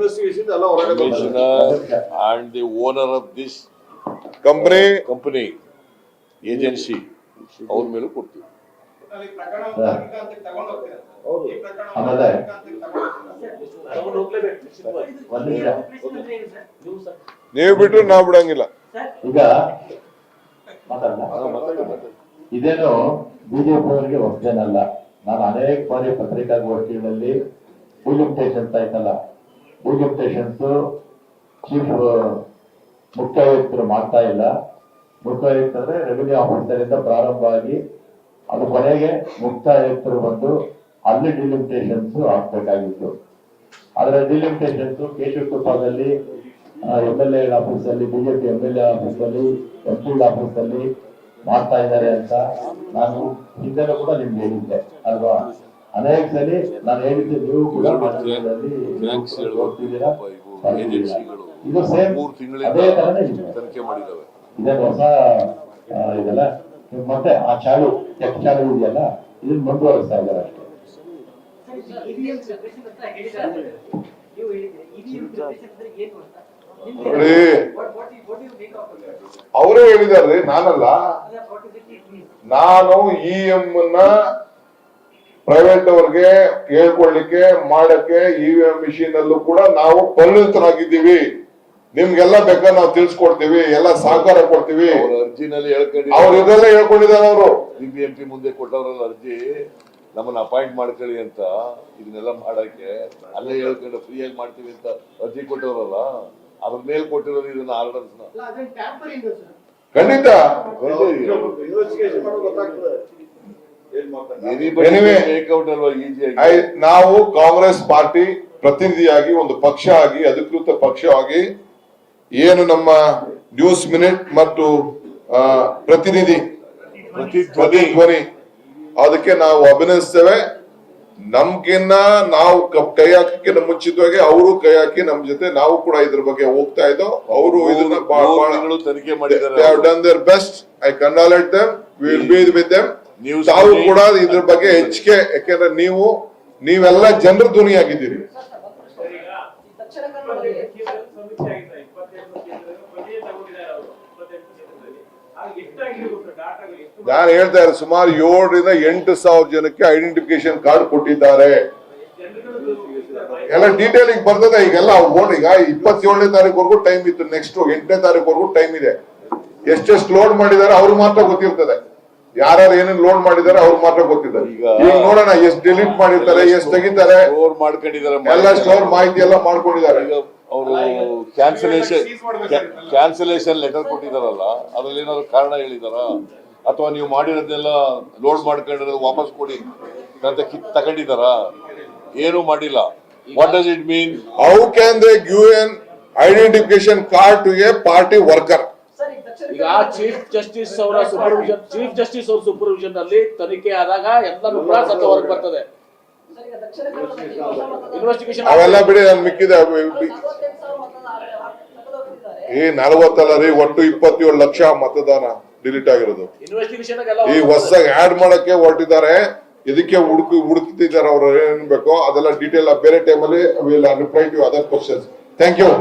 and the owner of this company agency ಅವ್ರ ಮೇಲೂ ಕೊಡ್ತೀವಿ. ಆಮೇಲೆ ತಗೊಂಡು ಹೋಗ್ಲೇಬೇಕು ನಿಶ್ಚಿತವಾಗಿ. ನೀವು ಬಿಟ್ರು ನಾವು ಬಿಡಂಗಿಲ್ಲ. ಈಗ ಇದೇನು ಬಿಜೆಪಿ ಅವರಿಗೆ ಹೊಸದೇನಲ್ಲ. ನಾನು ಅನೇಕ ಬಾರಿ ಪತ್ರಿಕಾಗೋಷ್ಠಿಗಳಲ್ಲಿ ಬೂಲಿಂಟೇಷನ್ಸ್ ಆಯ್ತಲ್ಲ, ಬೂಲಿಂಟೇಷನ್ಸ್ ಚೀಫ್ ಮುಖ್ಯ ಆಯುಕ್ತರು ಮಾಡ್ತಾ ಇಲ್ಲ. ಮುಖ್ಯ ಆಯುಕ್ತಂದ್ರೆ ರೆವಿನ್ಯೂ ಆಫೀಸರ್ ಇಂದ ಪ್ರಾರಂಭ ಆಗಿ ಅದು ಕೊನೆಗೆ ಮುಖ್ಯ ಆಯುಕ್ತರು ಬಂದು ಅಲ್ಲಿ ಡಿಲಿಮಿಟೇಷನ್ಸ್ ಆಗ್ಬೇಕಾಗಿತ್ತು. ಆದ್ರೆ ಡಿಲಿಮಿಟೇಷನ್ಸ್ ಕೇಶವಕೃಪಾದಲ್ಲಿ MLA ಆಫೀಸಲ್ಲಿ, ಬಿಜೆಪಿ MLA ಆಫೀಸಲ್ಲಿ, MP ಆಫೀಸಲ್ಲಿ ಮಾಡ್ತಾ ಇದ್ದಾರೆ ಅಂತ ನಾನು ಹಿಂದೆನೂ ಕೂಡ ನಿಮ್ಗೆ ಹೇಳಿದ್ದೆ ಅಲ್ವಾ. ಅನೇಕ ಸಲ ನಾನು ಹೇಳಿದ್ದೆ, ನೀವು ಕೂಡ ಇದು ಸೇಮ್ ಅದೇ ತರನೇ ಇದೇನು ಹೊಸ ಇದೆಲ್ಲ. ಮತ್ತೆ ಆ ಚಾಲು ಚೆಕ್ ಚಾಲು ಇದೆಯಲ್ಲ, ಇದನ್ನ ಮುಂದುವರಿಸ್ತಾ ಇದ್ದಾರೆ ಅಷ್ಟೇ. ನೋಡಿ, ಅವರೇ ಹೇಳಿದಾರ್ರಿ, ನಾನಲ್ಲ. ನಾನು EM ಪ್ರೈವೇಟ್ ಅವ್ರಿಗೆ ಹೇಳ್ಕೊಳ್ಲಿಕ್ಕೆ ಮಾಡಕ್ಕೆ EVM ಮಿಷಿನ್ ಅಲ್ಲೂ ಕೂಡ ನಾವು ಪರಿಣಿತರಾಗಿದ್ದೀವಿ. ನಿಮ್ಗೆಲ್ಲ ಬೇಕಾದ್ರೆ ನಾವು ತಿಳಿಸ್ಕೊಡ್ತೀವಿ, ಎಲ್ಲ ಸಹಕಾರ ಕೊಡ್ತೀವಿ. ಅವ್ರ ಅರ್ಜಿನಲ್ಲಿ ಅವ್ರು ಇದೆಲ್ಲ ಹೇಳ್ಕೊಂಡಿದ್ದಾರೆ. ಅವರು BBMP ಮುಂದೆ ಕೊಟ್ಟವ್ರಲ್ಲ ಅರ್ಜಿ, ನಮ್ಮನ್ನ ಅಪಾಯಿಂಟ್ ಮಾಡ್ಕೊಳ್ಳಿ ಅಂತ, ಇದನ್ನೆಲ್ಲ ಮಾಡಕ್ಕೆ ಅಲ್ಲೇ ಹೇಳ್ಕೊಂಡು ಫ್ರೀಯಾಗಿ ಮಾಡ್ತೀವಿ ಅಂತ ಅರ್ಜಿ ಕೊಟ್ಟವ್ರಲ್ಲ, ಅದ್ರ ಮೇಲೆ ಕೊಟ್ಟಿರೋದು ಇದನ್ನ ಆರ್ಡರ್ಸ್ ಖಂಡಿತ. ನಾವು ಕಾಂಗ್ರೆಸ್ ಪಾರ್ಟಿ ಪ್ರತಿನಿಧಿಯಾಗಿ, ಒಂದು ಪಕ್ಷ ಆಗಿ, ಅಧಿಕೃತ ಪಕ್ಷವಾಗಿ ಏನು ನಮ್ಮ ನ್ಯೂಸ್ ಮಿನಿಟ್ ಮತ್ತು ಪ್ರತಿಧ್ವನಿ ಅದಕ್ಕೆ ನಾವು ಅಭಿನಂದಿಸ್ತೇವೆ. ನಮ್ಗಿನ್ನ ನಾವು ಕೈ ಹಾಕಕ್ಕೆ ಮುಂಚಿತವಾಗಿ ಅವರು ಕೈ ಹಾಕಿ ನಮ್ ಜೊತೆ ನಾವು ಕೂಡ ಇದ್ರ ಬಗ್ಗೆ ಹೋಗ್ತಾ ಇದ್ದೋ. ಅವರು ಇದನ್ನ ತನಿಖೆ ಮಾಡಿದ್ದಾರೆ. they have done their best. I congratulate them. We will be with them. ತಾವು ಕೂಡ ಇದ್ರ ಬಗ್ಗೆ ಹೆಚ್ಚಿಗೆ, ಯಾಕೆಂದ್ರೆ ನೀವೆಲ್ಲ ಜನರ ಧ್ವನಿಯಾಗಿದ್ದೀರಿ. ನಾನು ಹೇಳ್ತಾ ಇದ್ದಾರೆ, ಸುಮಾರು 7,000 ರಿಂದ 8,000 ಜನಕ್ಕೆ ಐಡೆಂಟಿಫಿಕೇಶನ್ ಕಾರ್ಡ್ ಕೊಟ್ಟಿದ್ದಾರೆ. ಎಲ್ಲ ಡೀಟೇಲಿಂಗ್ ಬರ್ತದೆ. ಈಗೆಲ್ಲ ಓಟ್ ಈಗ 27ನೇ ತಾರೀಕುವರೆಗೂ ಟೈಮ್ ಇತ್ತು, ನೆಕ್ಸ್ಟ್ 8ನೇ ತಾರೀಕುವರೆಗೂ ಟೈಮ್ ಇದೆ. ಎಷ್ಟೆಷ್ಟು ಲೋಡ್ ಮಾಡಿದ್ದಾರೆ ಅವ್ರು ಮಾತ್ರ ಗೊತ್ತಿರ್ತದೆ. ಯಾರು ಏನೇನು ಲೋಡ್ ಮಾಡಿದ್ದಾರೆ ಅವ್ರು ಮಾತ್ರ ಗೊತ್ತಿದ್ದಾರೆ. ಈಗ ನೋಡೋಣ ಎಷ್ಟು ಡಿಲೀಟ್ ಮಾಡಿರ್ತಾರೆ, ಎಷ್ಟು ತೆಗಿತಾರೆ, ಸ್ಟೋರ್ ಮಾಡ್ಕೊಂಡಿದ್ದಾರೆ, ಎಲ್ಲ ಸ್ಟೋರ್ ಮಾಹಿತಿ ಎಲ್ಲ ಮಾಡ್ಕೊಂಡಿದ್ದಾರೆ. ಅವರು ಕ್ಯಾನ್ಸಲೇಷನ್ ಲೆಟರ್ ಕೊಟ್ಟಿದಾರಲ್ಲ, ಅದ್ರಲ್ಲಿ ಏನಾದ್ರು ಕಾರಣ ಹೇಳಿದಾರ, ಅಥವಾ ನೀವು ಮಾಡಿರೋದನ್ನೆಲ್ಲ ಲೋಡ್ ಮಾಡ್ಕೊಂಡಿರೋದು ವಾಪಸ್ ಕೊಡಿ ಅಂತ ತಗೊಂಡಿದಾರ? ಏನು ಮಾಡಿಲ್ಲ. What does it mean? How can they give an identification card to a party worker? ಈಗ ಚೀಫ್ ಜಸ್ಟಿಸ್ ಅವರ ಸೂಪರ್ವಿಷನ್ ಅಲ್ಲಿ ತನಿಖೆ ಆದಾಗ ಎಲ್ಲರೂ ಕೂಡ ಸತ್ಯ ಹೊರಗೆ ಬರ್ತದೆ. ಇನ್ವೆಸ್ಟಿಗೇಷನ್ ಅವೆಲ್ಲ ಬಿಡಿ, ನಾನು ಮಿಕ್ಕಿದೆ. ಈ 40 ಅಲ್ಲ ರೀ, ಒಟ್ಟು 27 ಲಕ್ಷ ಮತದಾನ ಡಿಲೀಟ್ ಆಗಿರೋದು. ಈ ಹೊಸದಾಗಿ ಆಡ್ ಮಾಡಕ್ಕೆ ಹೊರಟಿದ್ದಾರೆ. ಇದಕ್ಕೆ ಹುಡುಕ್ತಿದ್ದಾರೆ ಅವ್ರು ಏನ್ ಬೇಕೋ ಅದೆಲ್ಲ ಡೀಟೇಲ್ ಬೇರೆ ಟೈಮಲ್ಲಿ will reply to other questions. Thank you.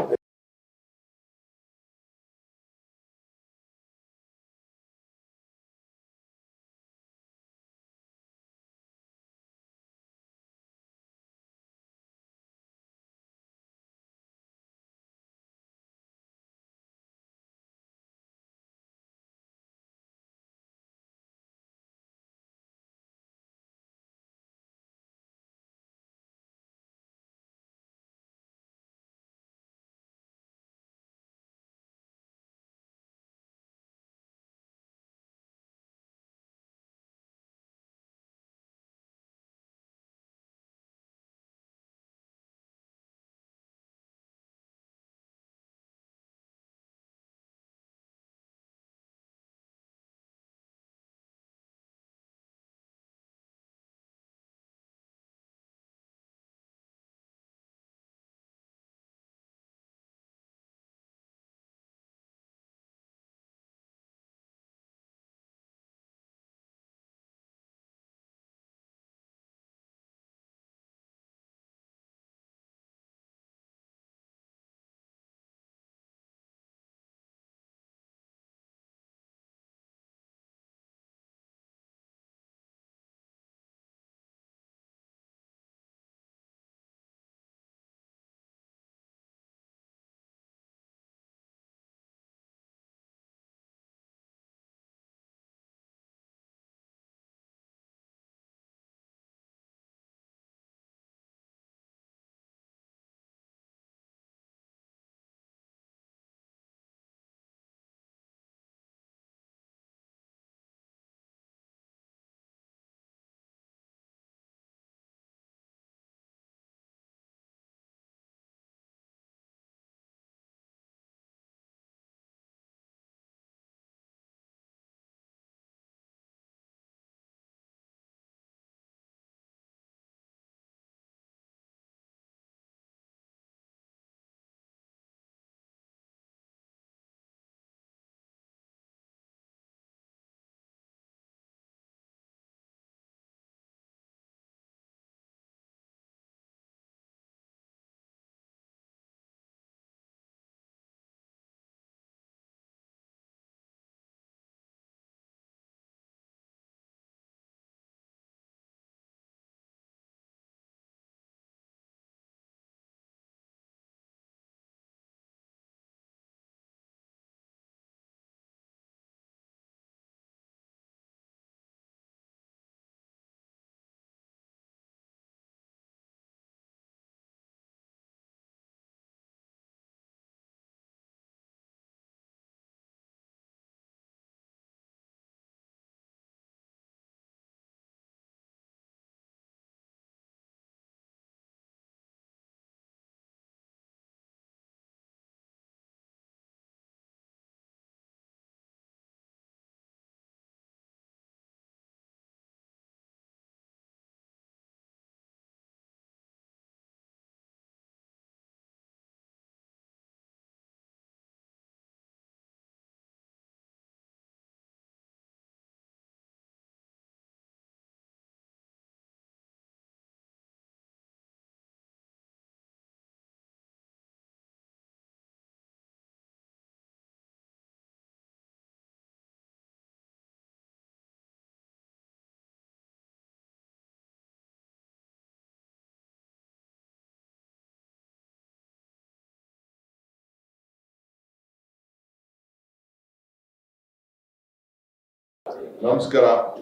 Namaskara.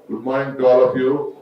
Good morning to all of you.